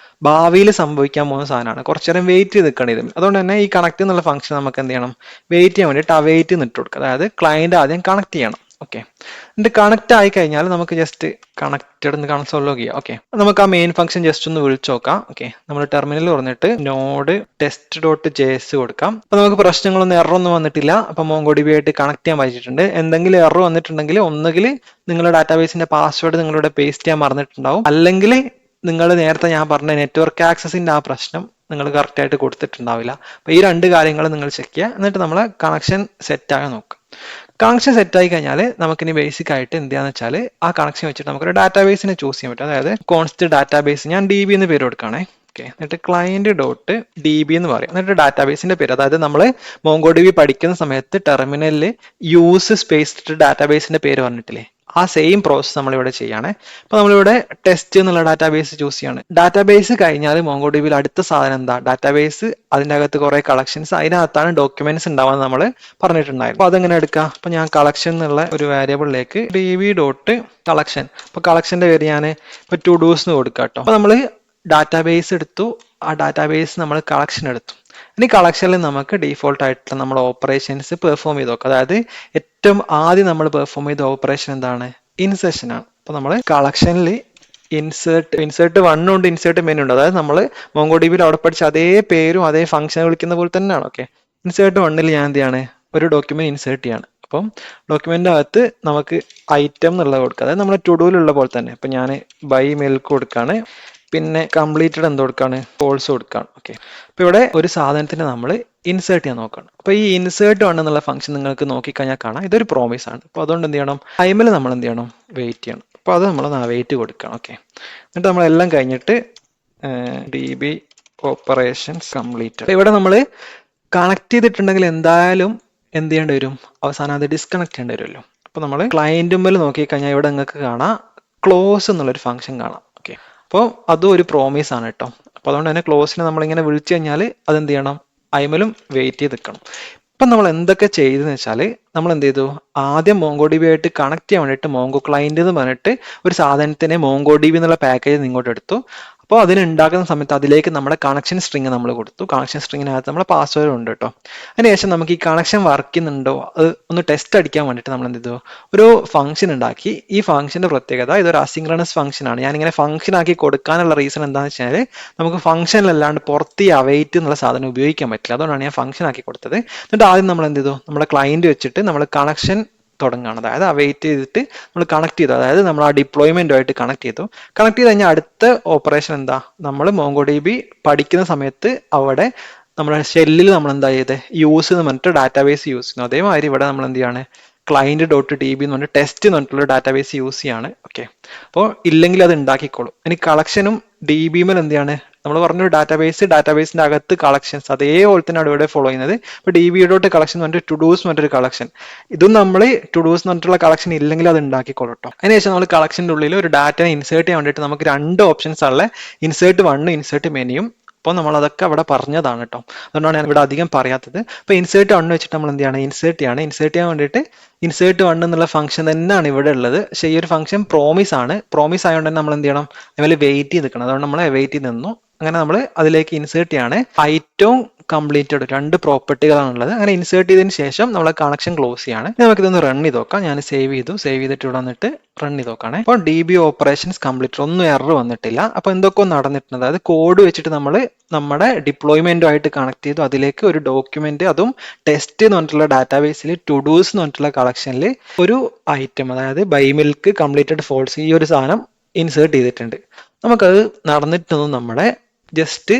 [SPEAKER 1] ഭാവിയിൽ സംഭവിക്കാൻ പോകുന്ന സാധനമാണ്. കുറച്ചു നേരം വെയിറ്റ് ചെയ്ത് നിൽക്കണം ഇത്. അതുകൊണ്ട് തന്നെ ഈ കണക്ട് എന്നുള്ള ഫംഗ്ഷൻ നമുക്ക് എന്ത് ചെയ്യണം, വെയിറ്റ് ചെയ്യാൻ വേണ്ടിയിട്ട് അവൈറ്റ് നിട്ട് കൊടുക്കുക. അതായത് ക്ലയന്റ് ആദ്യം കണക്ട് ചെയ്യണം. ഓക്കെ, എന്നിട്ട് കണക്ട് ആയി കഴിഞ്ഞാൽ നമുക്ക് ജസ്റ്റ് കണക്റ്റഡ് എന്ന് കൺസോൾ ലോഗ് ചെയ്യാം. ഓക്കെ, നമുക്ക് ആ മെയിൻ ഫംഗ്ഷൻ ജസ്റ്റ് ഒന്ന് വിളിച്ചു നോക്കാം. ഓക്കെ, നമ്മൾ ടെർമിനൽ തുറന്നിട്ട് നോഡ് ടെസ്റ്റ് ഡോട്ട് js കൊടുക്കാം. അപ്പൊ നമുക്ക് പ്രശ്നങ്ങളൊന്നും എറർ ഒന്നും വന്നിട്ടില്ല. അപ്പൊ MongoDB ആയിട്ട് കണക്ട് ചെയ്യാൻ പറ്റിയിട്ടുണ്ട്. എന്തെങ്കിലും എറർ വന്നിട്ടുണ്ടെങ്കിൽ ഒന്നുകിൽ നിങ്ങളുടെ ഡാറ്റാബേസിന്റെ പാസ്വേഡ് നിങ്ങളുടെ പേസ്റ്റ് ചെയ്യാൻ മറന്നിട്ടുണ്ടാവും, അല്ലെങ്കിൽ നിങ്ങൾ നേരത്തെ ഞാൻ പറഞ്ഞ നെറ്റ്വർക്ക് ആക്സസിന്റെ ആ പ്രശ്നം നിങ്ങൾ കറക്റ്റ് ആയിട്ട് കൊടുത്തിട്ടുണ്ടാവില്ല. അപ്പൊ ഈ രണ്ട് കാര്യങ്ങൾ നിങ്ങൾ ചെക്ക് ചെയ്യുക. എന്നിട്ട് നമ്മൾ കണക്ഷൻ സെറ്റ് ആകാൻ നോക്കുക. കണക്ഷൻ സെറ്റ് ആയി കഴിഞ്ഞാൽ നമുക്കിനി ബേസിക് ആയിട്ട് എന്താന്ന് വെച്ചാൽ ആ കണക്ഷൻ വെച്ചിട്ട് നമുക്കൊരു ഡാറ്റാബേസിനെ ചൂസ് ചെയ്യാൻ പറ്റും. അതായത് കോൺസ്റ്റ് ഡാറ്റാബേസ്, ഞാൻ DB എന്ന് പേര് കൊടുക്കുകയാണേ. ഓക്കെ, എന്നിട്ട് ക്ലയന്റ് ഡോട്ട് DB എന്ന് പറയാം. എന്നിട്ട് ഡാറ്റാബേസിന്റെ പേര്, അതായത് നമ്മൾ MongoDB പഠിക്കുന്ന സമയത്ത് ടെർമിനലിൽ യൂസ് സ്പേസ് ഡാറ്റാബേസിന്റെ പേര് പറഞ്ഞിട്ടില്ലേ, ആ സെയിം പ്രോസസ് നമ്മളിവിടെ ചെയ്യാണ്. അപ്പൊ നമ്മളിവിടെ ടെസ്റ്റ് എന്നുള്ള ഡാറ്റാബേസ് ചൂസ് ചെയ്യാണ്. ഡാറ്റാബേസ് കഴിഞ്ഞാൽ MongoDBയിൽ അടുത്ത സാധനം എന്താ, ഡാറ്റാബേസ്, അതിൻ്റെ അകത്ത് കുറെ കളക്ഷൻസ്, അതിനകത്താണ് ഡോക്യുമെന്റ്സ് ഉണ്ടാവാന്ന് നമ്മൾ പറഞ്ഞിട്ടുണ്ടായിരുന്നു. അപ്പൊ അതെങ്ങനെ എടുക്കാം, അപ്പൊ ഞാൻ കളക്ഷൻ എന്നുള്ള ഒരു വേരിയബിളിലേക്ക് DB ഡോട്ട് കളക്ഷൻ, അപ്പൊ കളക്ഷന്റെ പേര് ഞാൻ ഇപ്പൊ ടു ഡൂസ് എന്ന് കൊടുക്കാം കേട്ടോ. അപ്പൊ നമ്മൾ ഡാറ്റാബേസ് എടുത്തു, ആ ഡാറ്റാബേസ് നമ്മൾ കളക്ഷൻ എടുത്തു. ഇനി കളക്ഷനിൽ നമുക്ക് ഡീഫോൾട്ട് ആയിട്ടുള്ള നമ്മൾ ഓപ്പറേഷൻസ് പെർഫോം ചെയ്ത് നോക്കാം. അതായത് ഏറ്റവും ആദ്യം നമ്മൾ പെർഫോം ചെയ്ത ഓപ്പറേഷൻ എന്താണ്, ഇൻസെർഷൻ ആണ്. അപ്പൊ നമ്മൾ കളക്ഷനിൽ ഇൻസേർട്ട് 1 ഉണ്ട്, ഇൻസേർട്ട് മെനു ഉണ്ട്. അതായത് നമ്മൾ MongoDBയിൽ അവിടെ പഠിച്ച അതേ പേരും അതേ ഫംഗ്ഷനെ വിളിക്കുന്ന പോലെ തന്നെയാണ്. ഓക്കെ, ഇൻസേർട്ട് 1ൽ ഞാൻ എന്ത് ചെയ്യാണ്, ഒരു ഡോക്യുമെന്റ് ഇൻസേർട്ട് ചെയ്യാണ്. അപ്പം ഡോക്യുമെന്റ് അകത്ത് നമുക്ക് ഐറ്റം എന്നുള്ളത് കൊടുക്കുക. അതായത് നമ്മുടെ ടുഡൂലുള്ള പോലെ തന്നെ. ഇപ്പൊ ഞാൻ ബൈ മിൽക്ക് കൊടുക്കാണ്, പിന്നെ കംപ്ലീറ്റഡ് എന്ത് കൊടുക്കാണ്, ഫോൾസ് കൊടുക്കാണ്. ഓക്കെ, അപ്പൊ ഇവിടെ ഒരു സാധനത്തിന് നമ്മൾ ഇൻസേർട്ട് ചെയ്യാൻ നോക്കണം. അപ്പൊ ഈ ഇൻസേർട്ട് 1 എന്നുള്ള ഫംഗ്ഷൻ നിങ്ങൾക്ക് നോക്കിക്കഴിഞ്ഞാൽ കാണാം, ഇതൊരു പ്രോമിസ് ആണ്. അപ്പൊ അതുകൊണ്ട് എന്ത് ചെയ്യണം, ടൈമിൽ നമ്മൾ എന്ത് ചെയ്യണം, വെയിറ്റ് ചെയ്യണം. അപ്പൊ അത് നമ്മൾ വെയിറ്റ് കൊടുക്കണം. ഓക്കെ, എന്നിട്ട് നമ്മളെല്ലാം കഴിഞ്ഞിട്ട് DB ഓപ്പറേഷൻസ് കംപ്ലീറ്റഡ്. ഇവിടെ നമ്മൾ കണക്ട് ചെയ്തിട്ടുണ്ടെങ്കിൽ എന്തായാലും എന്ത് ചെയ്യേണ്ടി വരും, അവസാനം അത് ഡിസ്കണക്ട് ചെയ്യേണ്ടി വരുമല്ലോ. അപ്പൊ നമ്മൾ ക്ലയന്റുമ്പിൽ നോക്കിക്കഴിഞ്ഞാൽ ഇവിടെ നിങ്ങൾക്ക് കാണാം ക്ലോസ് എന്നുള്ളൊരു ഫംഗ്ഷൻ കാണാം. ഓക്കെ, അപ്പോൾ അതും ഒരു പ്രോമിസ് ആണ് കേട്ടോ. അപ്പൊ അതുകൊണ്ട് തന്നെ ക്ലോസിനെ നമ്മളിങ്ങനെ വിളിച്ചു കഴിഞ്ഞാൽ അതെന്ത് ചെയ്യണം, അയിമലും വെയിറ്റ് ചെയ്ത് നിൽക്കണം. ഇപ്പം നമ്മൾ എന്തൊക്കെ ചെയ്തെന്ന് വെച്ചാൽ നമ്മൾ എന്ത് ചെയ്തു, ആദ്യം MongoDB ആയിട്ട് കണക്ട് ചെയ്യാൻ വേണ്ടിയിട്ട് മോങ്കോ ക്ലയന്റ് എന്ന് പറഞ്ഞിട്ട് ഒരു സാധനത്തിനെ MongoDB എന്നുള്ള പാക്കേജ് ഇങ്ങോട്ട് എടുത്തു. അപ്പോൾ അതിന് ഉണ്ടാക്കുന്ന സമയത്ത് അതിലേക്ക് നമ്മുടെ കണക്ഷൻ സ്ട്രിങ് നമ്മൾ കൊടുത്തു. കണക്ഷൻ സ്ട്രിങ്ങിനകത്ത് നമ്മുടെ പാസ്വേഡ് ഉണ്ട് കേട്ടോ. അതിനുശേഷം നമുക്ക് ഈ കണക്ഷൻ വർക്ക് ചെയ്യുന്നുണ്ടോ അത് ഒന്ന് ടെസ്റ്റ് അടിക്കാൻ വേണ്ടിയിട്ട് നമ്മൾ എന്ത് ചെയ്തു, ഒരു ഫംഗ്ഷൻ ഉണ്ടാക്കി. ഈ ഫംഗ്ഷന്റെ പ്രത്യേകത ഇതൊരു അസിങ്ക്രണസ് ഫംഗ്ഷൻ ആണ്. ഞാനിങ്ങനെ ഫംഗ്ഷൻ ആക്കി കൊടുക്കാനുള്ള റീസൺ എന്താണെന്ന് വെച്ചാൽ നമുക്ക് ഫംഗ്ഷനിലല്ലാണ്ട് പുറത്ത് ഈ അവൈറ്റ് എന്നുള്ള സാധനം ഉപയോഗിക്കാൻ പറ്റില്ല. അതുകൊണ്ടാണ് ഞാൻ ഫംഗ്ഷൻ ആക്കി കൊടുത്തത്. എന്നിട്ട് ആദ്യം നമ്മൾ എന്ത് ചെയ്തു, നമ്മുടെ ക്ലയന്റ് വെച്ചിട്ട് നമ്മൾ കണക്ഷൻ തുടങ്ങുകയാണ്. അതായത് അവൈറ്റ് ചെയ്തിട്ട് നമ്മൾ കണക്ട് ചെയ്തു, അതായത് നമ്മൾ ആ ഡിപ്ലോയ്മെന്റുമായിട്ട് കണക്ട് ചെയ്തു. കണക്ട് ചെയ്ത് കഴിഞ്ഞാൽ അടുത്ത ഓപ്പറേഷൻ എന്താ, നമ്മൾ MongoDB പഠിക്കുന്ന സമയത്ത് അവിടെ നമ്മുടെ ഷെല്ലിൽ നമ്മൾ എന്താ ചെയ്ത് യൂസ് എന്ന് പറഞ്ഞിട്ട് ഡാറ്റാബേസ് യൂസ് ചെയ്യുന്നു. അതേമാതിരി ഇവിടെ നമ്മൾ എന്ത് ചെയ്യാണ്, ക്ലയന്റ് ഡോട്ട് DB എന്ന് പറഞ്ഞിട്ട് ടെസ്റ്റ് എന്ന് പറഞ്ഞിട്ടുള്ള ഡാറ്റാബേസ് യൂസ് ചെയ്യാണ്. ഓക്കെ, അപ്പോൾ ഇല്ലെങ്കിൽ അത് ഉണ്ടാക്കിക്കോളും. ഇനി കളക്ഷനും DB-മേൽ എന്ത് ചെയ്യാണ്, നമ്മൾ പറഞ്ഞൊരു ഡാറ്റാബേസിന്റെ അകത്ത് കളക്ഷൻസ് അതേപോലെ തന്നെ ഇവിടെ ഫോളോ ചെയ്യുന്നത്. ഇപ്പൊ DB ഡോട്ട് കളക്ഷൻ എന്ന് പറഞ്ഞിട്ട് ടുഡൂസ് എന്ന് പറഞ്ഞൊരു കളക്ഷൻ, ഇതും നമ്മൾ ടുഡൂസ് എന്ന് പറഞ്ഞിട്ടുള്ള കളക്ഷൻ ഇല്ലെങ്കിൽ അത് ഉണ്ടാക്കിക്കോളും കേട്ടോ. അതിനുശേഷം നമ്മൾ കളക്ഷന്റെ ഉള്ളിൽ ഒരു ഡാറ്റനെ ഇൻസേർട്ട് ചെയ്യാൻ വേണ്ടിയിട്ട് നമുക്ക് രണ്ട് ഓപ്ഷൻസ് ഉള്ള ഇൻസേർട്ട് 1 ഇൻസേർട്ട് മെനുയും. അപ്പോൾ നമ്മൾ അതൊക്കെ അവിടെ പറഞ്ഞതാണ് കേട്ടോ. അതുകൊണ്ടാണ് ഞാൻ ഇവിടെ അധികം പറയാത്തത്. അപ്പോൾ ഇൻസേർട്ട് 1 വെച്ചിട്ട് നമ്മൾ എന്ത് ചെയ്യാണ്, ഇൻസേർട്ട് ചെയ്യാൻ വേണ്ടിയിട്ട് ഇൻസേർട്ട് 1 എന്നുള്ള ഫംഗ്ഷൻ തന്നെയാണ് ഇവിടെ ഉള്ളത്. പക്ഷേ ഈ ഒരു ഫംഗ്ഷൻ പ്രോമിസ് ആണ്. പ്രോമിസ് ആയതുകൊണ്ട് തന്നെ നമ്മൾ എന്ത് ചെയ്യണം, അതുപോലെ വെയിറ്റ് ചെയ്ത് നിൽക്കണം. അതുകൊണ്ട് നമ്മൾ വെയിറ്റ് ചെയ്ത് നിന്നു. അങ്ങനെ നമ്മൾ അതിലേക്ക് ഇൻസേർട്ട് ചെയ്യാണ്. ഐറ്റവും കംപ്ലീറ്റഡ് രണ്ട് പ്രോപ്പർട്ടികളാണുള്ളത്. അങ്ങനെ ഇൻസേർട്ട് ചെയ്തതിന് ശേഷം നമ്മൾ കണക്ഷൻ ക്ലോസ് ചെയ്യാണ്. നമുക്കിതൊന്ന് റൺ ചെയ്ത് നോക്കാം. ഞാൻ സേവ് ചെയ്തിട്ട് ഇവിടെ വന്നിട്ട് റൺ ചെയ്ത് നോക്കുകയാണ്. അപ്പോൾ DB ഓപ്പറേഷൻസ് കംപ്ലീറ്റ്, ഒന്നും എറർ വന്നിട്ടില്ല. അപ്പോൾ എന്തൊക്കെ നടന്നിട്ടുണ്ട്, അതായത് കോഡ് വെച്ചിട്ട് നമ്മൾ നമ്മുടെ ഡിപ്ലോയ്മെന്റുമായിട്ട് കണക്ട് ചെയ്തു. അതിലേക്ക് ഒരു ഡോക്യുമെന്റ്, അതും ടെസ്റ്റ് എന്ന് പറഞ്ഞിട്ടുള്ള ഡാറ്റാബേസിൽ ടുഡൂസ് എന്ന് പറഞ്ഞിട്ടുള്ള കളക്ഷനിൽ ഒരു ഐറ്റം, അതായത് ബൈ മിൽക്ക് കംപ്ലീറ്റഡ് ഫോൾസ്, ഈ ഒരു സാധനം ഇൻസേർട്ട് ചെയ്തിട്ടുണ്ട്. നമുക്കത് നടന്നിട്ടൊന്നും നമ്മുടെ ജസ്റ്റ്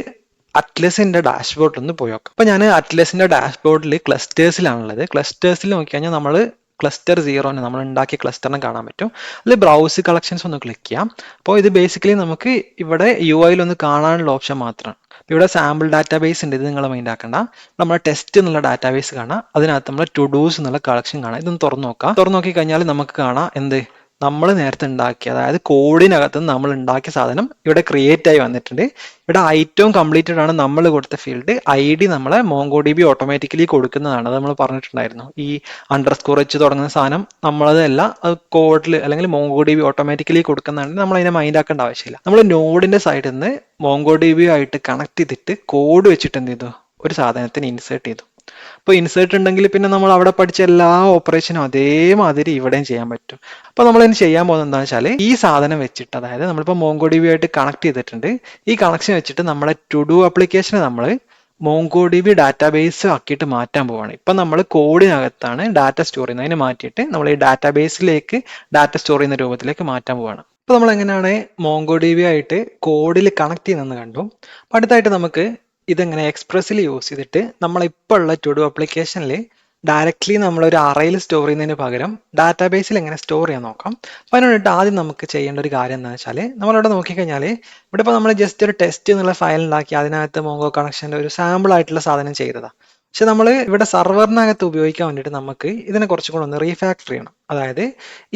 [SPEAKER 1] അറ്റ്ലസിന്റെ ഡാഷ്ബോർഡിൽ ഒന്ന് പോയി നോക്കാം. അപ്പൊ ഞാൻ അറ്റ്ലസിന്റെ ഡാഷ്ബോർഡിൽ ക്ലസ്റ്റേഴ്സിലാണുള്ളത്. ക്ലസ്റ്റേഴ്സിൽ നോക്കിക്കഴിഞ്ഞാൽ നമ്മൾ ക്ലസ്റ്റർ 0 നമ്മൾ ഉണ്ടാക്കിയ ക്ലസ്റ്ററിനെ കാണാൻ പറ്റും. അതിൽ ബ്രൗസ് കളക്ഷൻസ് ഒന്ന് ക്ലിക്ക് ചെയ്യാം. അപ്പോൾ ഇത് ബേസിക്കലി നമുക്ക് ഇവിടെ UI ഒന്ന് കാണാനുള്ള ഓപ്ഷൻ മാത്രമാണ്. ഇവിടെ സാമ്പിൾ ഡാറ്റാബേസ് ഉണ്ട്, ഇത് നിങ്ങൾ മൈൻഡ് ആക്കണ്ട. നമ്മുടെ ടെസ്റ്റ് എന്നുള്ള ഡാറ്റാബേസ് കാണാം, അതിനകത്ത് നമ്മൾ ടു ഡൂസ് എന്നുള്ള കളക്ഷൻ കാണാം. ഇതൊന്ന് തുറന്നു നോക്കാം. തുറന്നു നോക്കി കഴിഞ്ഞാൽ നമുക്ക് കാണാം എന്ത് നമ്മൾ നേരത്തെ ഉണ്ടാക്കിയ, അതായത് കോഡിനകത്ത് നമ്മൾ ഉണ്ടാക്കിയ സാധനം ഇവിടെ ക്രിയേറ്റ് ആയി വന്നിട്ടുണ്ട്. ഇവിടെ ഐറ്റവും കംപ്ലീറ്റഡ് ആണ് നമ്മൾ കൊടുത്ത ഫീൽഡ്. ID നമ്മളെ MongoDB ഓട്ടോമാറ്റിക്കലി കൊടുക്കുന്നതാണ്, അത് നമ്മൾ പറഞ്ഞിട്ടുണ്ടായിരുന്നു. ഈ അണ്ടർസ്കോർ വെച്ച് തുടങ്ങുന്ന സാധനം നമ്മളതല്ല, അത് കോഡിൽ അല്ലെങ്കിൽ MongoDB ഓട്ടോമാറ്റിക്കലി കൊടുക്കുന്നതാണ്. നമ്മൾ അതിനെ മൈൻഡ് ആക്കേണ്ട ആവശ്യമില്ല. നമ്മൾ നോഡിന്റെ സൈഡിൽ നിന്ന് MongoDB ആയിട്ട് കണക്ട് ചെയ്തിട്ട് കോഡ് വെച്ചിട്ട് എന്ത് ചെയ്തു, ഒരു സാധനത്തിന് ഇൻസേർട്ട് ചെയ്തു. അപ്പോൾ ഇൻസേർട്ട് ഉണ്ടെങ്കിൽ പിന്നെ നമ്മൾ അവിടെ പഠിച്ച എല്ലാ ഓപ്പറേഷനും അതേമാതിരി ഇവിടെയും ചെയ്യാൻ പറ്റും. അപ്പോൾ നമ്മൾ ഇനി ചെയ്യാൻ പോകുന്നത് എന്താണെന്ന് വെച്ചാൽ ഈ സാധനം വെച്ചിട്ട്, അതായത് നമ്മളിപ്പോൾ MongoDB ആയിട്ട് കണക്ട് ചെയ്തിട്ടുണ്ട്, ഈ കണക്ഷൻ വെച്ചിട്ട് നമ്മളെ ടു ഡു ആപ്ലിക്കേഷനെ നമ്മൾ MongoDB ഡാറ്റാബേസ് ആക്കിയിട്ട് മാറ്റാൻ പോവാണ്. ഇപ്പം നമ്മൾ കോഡിനകത്താണ് ഡാറ്റ സ്റ്റോർ ചെയ്യുന്നത്, അതിനെ മാറ്റിയിട്ട് നമ്മൾ ഈ ഡാറ്റാബേസിലേക്ക് ഡാറ്റ സ്റ്റോർ ചെയ്യുന്ന രൂപത്തിലേക്ക് മാറ്റാൻ പോവാണ്. അപ്പോൾ നമ്മൾ എങ്ങനെയാണ് MongoDB ആയിട്ട് കോഡിൽ കണക്ട് ചെയ്യുന്നതെന്ന് കണ്ടു. അപ്പോൾ അടുത്തായിട്ട് നമുക്ക് ഇതെങ്ങനെ എക്സ്പ്രസ്സിൽ യൂസ് ചെയ്തിട്ട് നമ്മളിപ്പോൾ ഉള്ള ടു ഡു ആപ്ലിക്കേഷനിൽ ഡയറക്റ്റ്ലി നമ്മളൊരു അറയിൽ സ്റ്റോർ ചെയ്യുന്നതിന് പകരം ഡാറ്റാബേസിൽ എങ്ങനെ സ്റ്റോർ ചെയ്യാൻ നോക്കാം. അപ്പോൾ അതിനോട്ട് ആദ്യം നമുക്ക് ചെയ്യേണ്ട ഒരു കാര്യം എന്താണെന്ന് വെച്ചാൽ, നമ്മളിവിടെ നോക്കിക്കഴിഞ്ഞാൽ ഇവിടെ ഇപ്പോൾ നമ്മൾ ജസ്റ്റ് ഒരു ടെസ്റ്റ് എന്നുള്ള ഫയൽ ഉണ്ടാക്കി അതിനകത്ത് മോങ്കോ കണക്ഷൻ്റെ ഒരു സാമ്പിൾ ആയിട്ടുള്ള സാധനം ചെയ്തതാണ്. പക്ഷെ നമ്മൾ ഇവിടെ സർവറിനകത്ത് ഉപയോഗിക്കാൻ വേണ്ടിയിട്ട് നമുക്ക് ഇതിനെ കുറച്ചും കൂടെ ഒന്ന് റീഫാക്ടർ ചെയ്യണം. അതായത്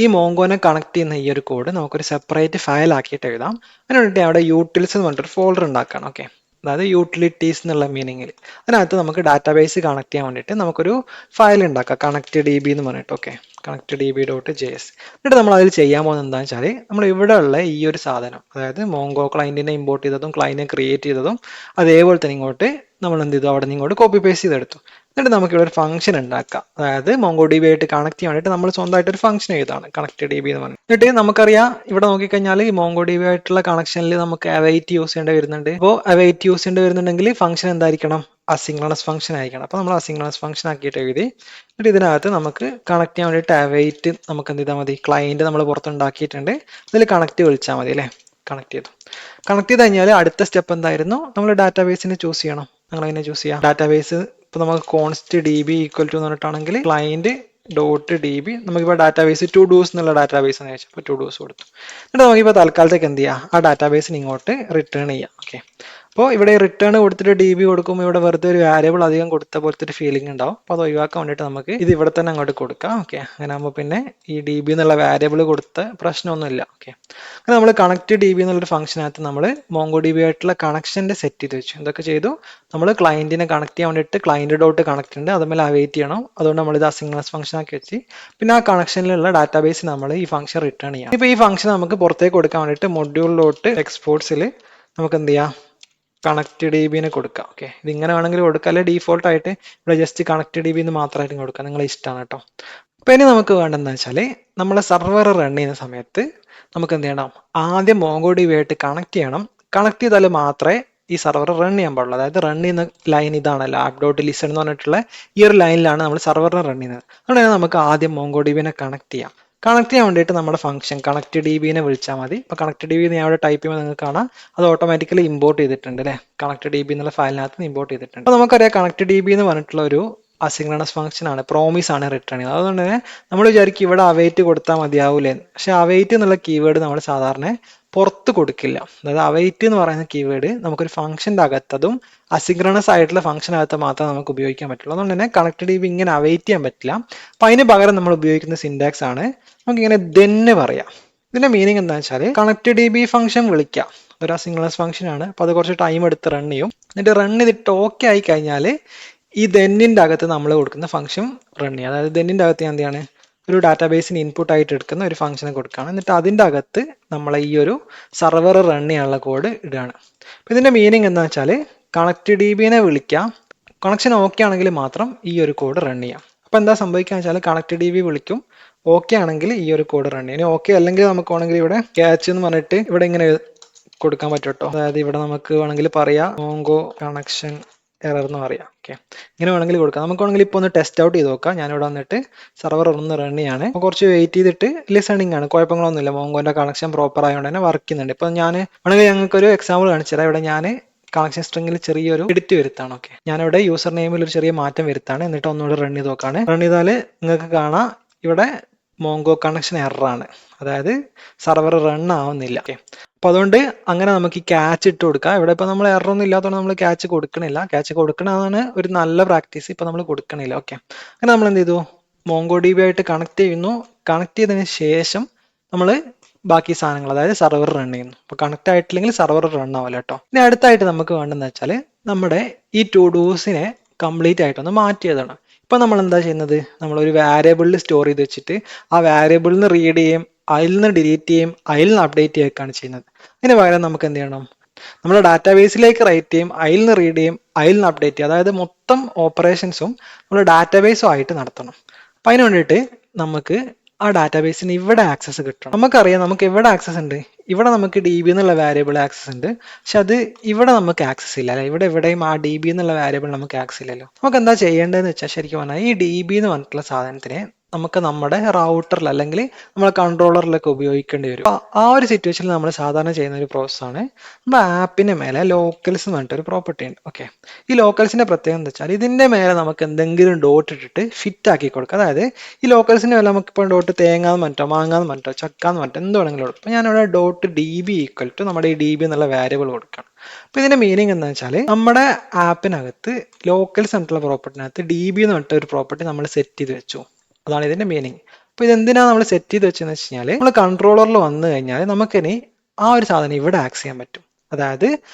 [SPEAKER 1] ഈ മോങ്കോനെ കണക്ട് ചെയ്യുന്ന ഈ ഒരു കോഡ് നമുക്കൊരു സെപ്പറേറ്റ് ഫയൽ ആക്കിയിട്ട് എഴുതാം. അതിന് വേണ്ടിയിട്ട് അവിടെ യൂട്ടിൽസ് എന്ന് പറഞ്ഞിട്ടൊരു ഫോൾഡർ ഉണ്ടാക്കണം. ഓക്കെ, അതായത് യൂട്ടിലിറ്റീസ് എന്നുള്ള മീനിങ്ങിൽ അതിനകത്ത് നമുക്ക് ഡാറ്റാബേസ് കണക്ട് ചെയ്യാൻ വേണ്ടിയിട്ട് നമുക്കൊരു ഫയൽ ഉണ്ടാക്കാം, കണക്ട് DB എന്ന് പറഞ്ഞിട്ട്. Okay, connect DB.js. എന്നിട്ട് നമ്മൾ അതിൽ ചെയ്യാൻ പോകുന്നത് എന്താണെന്ന് വെച്ചാൽ, നമ്മൾ ഇവിടെ ഉള്ള ഈ ഒരു സാധനം, അതായത് മോങ്കോ ക്ലയന്റിനെ ഇമ്പോർട്ട് ചെയ്തതും ക്ലയന്റിനെ ക്രിയേറ്റ് ചെയ്തതും അതേപോലെ തന്നെ ഇങ്ങോട്ട് നമ്മൾ എന്ത് ചെയ്തു, അവിടെ നിന്ന് ഇങ്ങോട്ട് കോപ്പി പേസ്റ്റ് ചെയ്തെടുത്തു. എന്നിട്ട് നമുക്ക് ഇവിടെ ഒരു ഫംഗ്ഷൻ ഉണ്ടാക്കാം, അതായത് MongoDB ആയിട്ട് കണക്ട് ചെയ്യാൻ വേണ്ടിയിട്ട് നമ്മൾ സ്വന്തമായിട്ട് ഒരു ഫംഗ്ഷൻ എഴുതാണ്, കണക്ട് DB എന്ന് പറഞ്ഞത്. എന്നിട്ട് നമുക്കറിയാം ഇവിടെ നോക്കിക്കഴിഞ്ഞാൽ ഈ MongoDB ആയിട്ടുള്ള കണക്ഷനിൽ നമുക്ക് await യൂസ് ചെയ്യേണ്ടി വരുന്നുണ്ട്. അപ്പോൾ await യൂസ് ചെയ്യേണ്ടി വരുന്നുണ്ടെങ്കിൽ ഫംഗ്ഷൻ എന്തായിരിക്കണം, അസിങ്ക്രണസ് ഫംഗ്ഷൻ ആയിരിക്കണം. അപ്പോൾ നമ്മൾ അസിങ്ക്രണസ് ഫംഗ്ഷൻ ആക്കിയിട്ട് എഴുതി. എന്നിട്ട് ഇതിനകത്ത് നമുക്ക് കണക്ട് ചെയ്യാൻ വേണ്ടിയിട്ട് await നമുക്ക് എന്ത് ചെയ്താൽ മതി, ക്ലയന്റ് നമ്മൾ പുറത്തുണ്ടാക്കിയിട്ടുണ്ട്, അതിൽ കണക്ട് വിളിച്ചാൽ മതി അല്ലേ. കണക്ട് ചെയ്തു. കണക്ട് ചെയ്ത് കഴിഞ്ഞാൽ അടുത്ത സ്റ്റെപ്പ് എന്തായിരുന്നു, നമ്മൾ ഡാറ്റാബേസിനെ ചൂസ് ചെയ്യണം. നമ്മൾ അതിനെ ചൂസ് ചെയ്യാം. ഡാറ്റാബേസ് ഇപ്പോൾ നമുക്ക് കോൺസ്റ്റ് DB ഈക്വൽ ടു എന്ന് പറഞ്ഞിട്ടാണെങ്കിൽ ക്ലയന്റ് .db, നമുക്കിപ്പോൾ ഡാറ്റാബേസ് ടു ഡൂസ് എന്നുള്ള ഡാറ്റാബേസ് എന്ന് വെച്ചാൽ ടു ഡൂസ് കൊടുത്തു. എന്നിട്ട് നമുക്കിപ്പോൾ തൽക്കാലത്തേക്ക് എന്ത് ചെയ്യാം, ആ ഡാറ്റാബേസിന് ഇങ്ങോട്ട് റിട്ടേൺ ചെയ്യാം. ഓക്കെ, അപ്പോൾ ഇവിടെ റിട്ടേൺ കൊടുത്തിട്ട് DB കൊടുക്കുമ്പോൾ ഇവിടെ വെറുതെ ഒരു വാരിയബിൾ അധികം കൊടുത്ത പോലത്തെ ഒരു ഫീലിംഗ് ഉണ്ടാവും. അപ്പോൾ അത് ഒഴിവാക്കാൻ വേണ്ടിയിട്ട് നമുക്ക് ഇത് ഇവിടെ തന്നെ അങ്ങോട്ട് കൊടുക്കാം. ഓക്കെ, അങ്ങനെ ആകുമ്പോൾ പിന്നെ ഈ DB എന്നുള്ള വാരിയബിൾ കൊടുത്ത പ്രശ്നമൊന്നുമില്ല. ഓക്കെ, അങ്ങനെ നമ്മൾ കണക്ട് DB എന്നുള്ളൊരു ഫംഗ്ഷനകത്ത് നമ്മൾ MongoDB ആയിട്ടുള്ള കണക്ഷൻ്റെ സെറ്റ് ചെയ്ത് വെച്ചു. എന്തൊക്കെ ചെയ്തു, നമ്മൾ ക്ലയന്റിനെ കണക്ട് ചെയ്യാൻ വേണ്ടിയിട്ട് ക്ലയന്റ് .കണക്ട് ഉണ്ട്, അതുപോലെ await ചെയ്യണം. അതുകൊണ്ട് നമ്മൾ ഇത് അസിങ്ക്രണസ് ഫംഗ്ഷൻ ആക്കി വെച്ച് പിന്നെ ആ കണക്ഷനിലുള്ള ഡാറ്റാബേസ് നമ്മൾ ഈ ഫംഗ്ഷൻ റിട്ടേൺ ചെയ്യാം. ഇപ്പോൾ ഈ ഫംഗ്ഷൻ നമുക്ക് പുറത്തേക്ക് കൊടുക്കാൻ വേണ്ടിയിട്ട് മൊഡ്യൂൾ.എക്സ്പോർട്സിൽ നമുക്ക് എന്ത് ചെയ്യാം, കണക്ട് DBനെ കൊടുക്കാം. ഓക്കെ, ഇത് ഇങ്ങനെ വേണമെങ്കിൽ കൊടുക്കാം, അല്ലെങ്കിൽ ഡീഫോൾട്ട് ആയിട്ട് ഇവിടെ ജസ്റ്റ് കണക്ട് DB എന്ന് മാത്രമായിട്ട് കൊടുക്കാം, നിങ്ങളെ ഇഷ്ടമാണ് കേട്ടോ. അപ്പോൾ ഇനി നമുക്ക് വേണ്ടതെന്ന് വെച്ചാൽ, നമ്മളെ സർവർ റൺ ചെയ്യുന്ന സമയത്ത് നമുക്ക് എന്ത് ചെയ്യണം, ആദ്യം MongoDB ആയിട്ട് കണക്ട് ചെയ്യണം. കണക്ട് ചെയ്താൽ മാത്രമേ ഈ സർവർ റൺ ചെയ്യാൻ പാടുള്ളൂ. അതായത് റൺ ചെയ്യുന്ന ലൈൻ ഇതാണല്ലോ, app.listen എന്ന് പറഞ്ഞിട്ടുള്ള ഈ ഒരു ലൈനിലാണ് നമ്മൾ സർവറിനെ റൺ ചെയ്യുന്നത്. അതുകൊണ്ട് നമുക്ക് ആദ്യം MongoDBനെ കണക്ട് ചെയ്യാം. കണക്ട് ചെയ്യാൻ വേണ്ടിയിട്ട് നമ്മുടെ ഫംഗ്ഷൻ കണക്ട് DBനെ വിളിച്ചാൽ മതി. ഇപ്പോൾ കണക്ട് DB ഞാൻ ഇവിടെ ടൈപ്പ് ചെയ്യുമ്പോൾ നിങ്ങൾക്ക് കാണാം അത് ഓട്ടോമാറ്റിക്കലി ഇമ്പോർട്ട് ചെയ്തിട്ടുണ്ട് അല്ലേ, കണക്ട് DB എന്നുള്ള ഫയലിനകത്ത് ഇമ്പോർട്ട് ചെയ്തിട്ടുണ്ട്. അപ്പോൾ നമുക്കറിയാം കണക്ട് DB എന്ന് പറഞ്ഞിട്ടുള്ള ഒരു അസിങ്ക്രണസ് ഫംഗ്ഷൻ ആണ്, പ്രോമിസ് ആണ് റിട്ടേൺ ചെയ്യുന്നത്. അതുകൊണ്ട് തന്നെ നമ്മൾ വിചാരിക്കും ഇവിടെ await കൊടുത്താൽ മതിയാവൂലേ, പക്ഷെ await എന്നുള്ള കീവേഡ് നമ്മൾ സാധാരണ പുറത്ത് കൊടുക്കില്ല. അതായത് await എന്ന് പറയുന്ന കീവേഡ് നമുക്കൊരു ഫംഗ്ഷൻ്റെ അകത്തതും അസിങ്ക്രണസ് ആയിട്ടുള്ള ഫംഗ്ഷനകത്ത് മാത്രമേ നമുക്ക് ഉപയോഗിക്കാൻ പറ്റുള്ളൂ. അതുകൊണ്ട് തന്നെ കണക്ട് DB ഇങ്ങനെ await ചെയ്യാൻ പറ്റില്ല. അപ്പം അതിന് പകരം നമ്മൾ ഉപയോഗിക്കുന്ന സിൻടാക്സ് ആണ് നമുക്കിങ്ങനെ then പറയാം. ഇതിന്റെ മീനിങ് എന്താണെന്ന് വെച്ചാൽ, കണക്ട് DB ഫംഗ്ഷൻ വിളിക്കാം, ഒരു അസിങ്ക്രണസ് ഫംഗ്ഷൻ ആണ്. അപ്പോൾ അത് കുറച്ച് ടൈം എടുത്ത് റൺ ചെയ്യും. എന്നിട്ട് റൺ ചെയ്തിട്ട് ഓക്കെ ആയി കഴിഞ്ഞാൽ ഈ ദെന്നിൻ്റെ അകത്ത് നമ്മൾ കൊടുക്കുന്ന ഫംഗ്ഷൻ റൺ ചെയ്യും. അതായത് ദെന്നിൻ്റെ അകത്ത് ഞാൻ എന്താണ്, ഒരു ഡാറ്റാബേസിന് ഇൻപുട്ട് ആയിട്ട് എടുക്കുന്ന ഒരു ഫംഗ്ഷനെ കൊടുക്കുകയാണ്. എന്നിട്ട് അതിൻ്റെ അകത്ത് നമ്മളെ ഈ ഒരു സർവർ റൺ ചെയ്യാനുള്ള കോഡ് ഇടുകയാണ്. അപ്പോൾ ഇതിൻ്റെ മീനിങ് എന്താ വെച്ചാൽ, കണക്ട് DBനെ വിളിക്കാം, കണക്ഷൻ ഓക്കെ ആണെങ്കിൽ മാത്രം ഈ ഒരു കോഡ് റൺ ചെയ്യാം. അപ്പോൾ എന്താ സംഭവിക്കുക വെച്ചാൽ, കണക്ട് DB വിളിക്കും, ഓക്കെ ആണെങ്കിൽ ഈ ഒരു കോഡ് റൺ ചെയ്യും. ഇനി ഓക്കെ അല്ലെങ്കിൽ നമുക്ക് വേണമെങ്കിൽ ഇവിടെ ക്യാച്ച് എന്ന് പറഞ്ഞിട്ട് ഇവിടെ ഇങ്ങനെ കൊടുക്കാൻ പറ്റും കേട്ടോ. അതായത് ഇവിടെ നമുക്ക് വേണമെങ്കിൽ പറയാം മോങ്കോ കണക്ഷൻ എറർ എന്ന് പറയാം. ഓക്കെ, ഇങ്ങനെ വേണമെങ്കിൽ കൊടുക്കാം. നമുക്ക് വേണമെങ്കിൽ ഇപ്പോൾ ഒന്ന് ടെസ്റ്റ് ഔട്ട് ചെയ്ത് നോക്കാം. ഞാനിവിടെ വന്നിട്ട് സർവർ ഒന്ന് റൺ ചെയ്യാണ്. കുറച്ച് വെയിറ്റ് ചെയ്തിട്ട് ലിസണിങ് ആണ്, കുഴപ്പങ്ങളൊന്നുമില്ല. മോങ്കോന്റെ കണക്ഷൻ പ്രോപ്പർ ആയതുകൊണ്ട് തന്നെ വർക്ക് ചെയ്യുന്നുണ്ട്. ഇപ്പം ഞാൻ വേണമെങ്കിൽ ഞങ്ങൾക്കൊരു എക്സാമ്പിൾ കാണിച്ചു തരാം. ഇവിടെ ഞാൻ കണക്ഷൻ സ്ട്രിങ്ങിൽ ചെറിയൊരു എഡിറ്റ് വരുത്താണ്. ഓക്കെ, ഞാനിവിടെ യൂസർ നെയിമിൽ ഒരു ചെറിയ മാറ്റം വരുത്താണ്. എന്നിട്ട് ഒന്നുകൂടെ റൺ ചെയ്ത് നോക്കാണ്. റൺ ചെയ്താൽ നിങ്ങൾക്ക് കാണാം ഇവിടെ മോങ്കോ കണക്ഷൻ എററാണ്, അതായത് സർവർ റൺ ആവുന്നില്ല. ഓക്കെ, അപ്പൊ അതുകൊണ്ട് അങ്ങനെ നമുക്ക് ഈ ക്യാച്ച് ഇട്ട് കൊടുക്കാം. ഇവിടെ ഇപ്പൊ നമ്മൾ എററൊന്നും ഇല്ലാത്തതുകൊണ്ട് നമ്മൾ ക്യാച്ച് കൊടുക്കണില്ല. ക്യാച്ച് കൊടുക്കണതാണ് ഒരു നല്ല പ്രാക്ടീസ്, ഇപ്പൊ നമ്മൾ കൊടുക്കണില്ല. ഓക്കെ, അങ്ങനെ നമ്മൾ എന്ത് ചെയ്തു, മോങ്കോ ഡി ബി ആയിട്ട് കണക്ട് ചെയ്യുന്നു. കണക്ട് ചെയ്തതിന് ശേഷം നമ്മൾ ബാക്കി സാധനങ്ങൾ, അതായത് സർവർ റൺ ചെയ്യുന്നു. അപ്പൊ കണക്ട് ആയിട്ടില്ലെങ്കിൽ സർവർ റൺ ആവില്ല കേട്ടോ. ഇനി അടുത്തായിട്ട് നമുക്ക് വേണ്ടതെന്ന് വെച്ചാൽ നമ്മുടെ ഈ ടു ഡൂസിനെ കംപ്ലീറ്റ് ആയിട്ടൊന്ന് മാറ്റിയതാണ്. ഇപ്പൊ നമ്മൾ എന്താ ചെയ്യുന്നത്, നമ്മൾ ഒരു വാരിയബിളിൽ സ്റ്റോർ ചെയ്ത് വെച്ചിട്ട് ആ വാരിയബിളിൽ നിന്ന് റീഡ് ചെയ്യും, അതിൽ നിന്ന് ഡിലീറ്റ് ചെയ്യും, അതിൽ നിന്ന് അപ്ഡേറ്റ് ചെയ്യുകയാണ് ചെയ്യുന്നത്. അതിന് പകരം നമുക്ക് എന്ത് ചെയ്യണം, നമ്മുടെ ഡാറ്റാബേസിലേക്ക് റൈറ്റ് ചെയ്യും, അതിൽ നിന്ന് റീഡ് ചെയ്യും, അതിൽ നിന്ന് അപ്ഡേറ്റ് ചെയ്യും. അതായത് മൊത്തം ഓപ്പറേഷൻസും നമ്മൾ ഡാറ്റാബേസും ആയിട്ട് നടത്തണം. അപ്പൊ അതിന് വേണ്ടിയിട്ട് നമുക്ക് ആ ഡാറ്റാബേസിന് ഇവിടെ ആക്സസ് കിട്ടണം. നമുക്കറിയാം നമുക്ക് എവിടെ ആക്സസ് ഉണ്ട്, ഇവിടെ നമുക്ക് ഡി ബി എന്നുള്ള വാരിയബിൾ ആക്സസ് ഉണ്ട്. പക്ഷെ അത് ഇവിടെ നമുക്ക് ആക്സസ് ഇല്ല അല്ലെ, ഇവിടെ എവിടെയും ആ ഡി ബി എന്നുള്ള വാരിയബിൾ നമുക്ക് ആക്സസ് ഇല്ലല്ലോ. നമുക്ക് എന്താ ചെയ്യേണ്ടതെന്ന് വെച്ചാൽ, ശരിക്കും പറഞ്ഞാൽ ഈ ഡി ബി എന്ന് പറഞ്ഞിട്ടുള്ള സാധനത്തിനെ നമുക്ക് നമ്മുടെ റൗട്ടറിൽ അല്ലെങ്കിൽ നമ്മുടെ കൺട്രോളറിലൊക്കെ ഉപയോഗിക്കേണ്ടി വരും. ആ ഒരു സിറ്റുവേഷനിൽ നമ്മൾ സാധാരണ ചെയ്യുന്ന ഒരു പ്രോസസ്സാണ്, നമ്മുടെ ആപ്പിന്റെ മേലെ ലോക്കൽസ് എന്ന് പറഞ്ഞിട്ട് ഒരു പ്രോപ്പർട്ടി ഉണ്ട്. ഓക്കെ, ഈ ലോക്കൽസിന്റെ പ്രത്യേകത എന്താ വെച്ചാൽ ഇതിന്റെ മേലെ നമുക്ക് എന്തെങ്കിലും ഡോട്ട് ഇട്ടിട്ട് ഫിറ്റ് ആക്കി കൊടുക്കുക. അതായത് ഈ ലോക്കൽസിന്റെ മേലെ നമുക്ക് ഇപ്പോൾ ഡോട്ട് തേങ്ങാന്ന് പറഞ്ഞോ, മാങ്ങാന്ന് പറഞ്ഞോ, ചക്കാന്ന് പറഞ്ഞോ, എന്ത് വേണമെങ്കിലും കൊടുക്കും. അപ്പോൾ ഞാനിവിടെ dot D B equal to നമ്മുടെ ഈ ഡി ബി എന്നുള്ള വാരിയബിൾ കൊടുക്കണം. അപ്പൊ ഇതിന്റെ മീനിങ് എന്താ വെച്ചാൽ, നമ്മുടെ ആപ്പിനകത്ത് ലോക്കൽസ് എന്നുള്ള പ്രോപ്പർട്ടിനകത്ത് ഡി ബി എന്ന് പറഞ്ഞിട്ട് ഒരു പ്രോപ്പർട്ടി നമ്മൾ സെറ്റ് ചെയ്ത് വെച്ചു. അതാണ് ഇതിന്റെ മീനിങ്. അപ്പൊ ഇതെന്തിനാണ് നമ്മൾ സെറ്റ് ചെയ്ത് വെച്ചെന്ന് വെച്ച് കഴിഞ്ഞാൽ, നമ്മൾ കൺട്രോളറിൽ വന്നു കഴിഞ്ഞാൽ നമുക്കിനി ആ ഒരു സാധനം ഇവിടെ ആക്സസ് ചെയ്യാൻ പറ്റും. അതായത്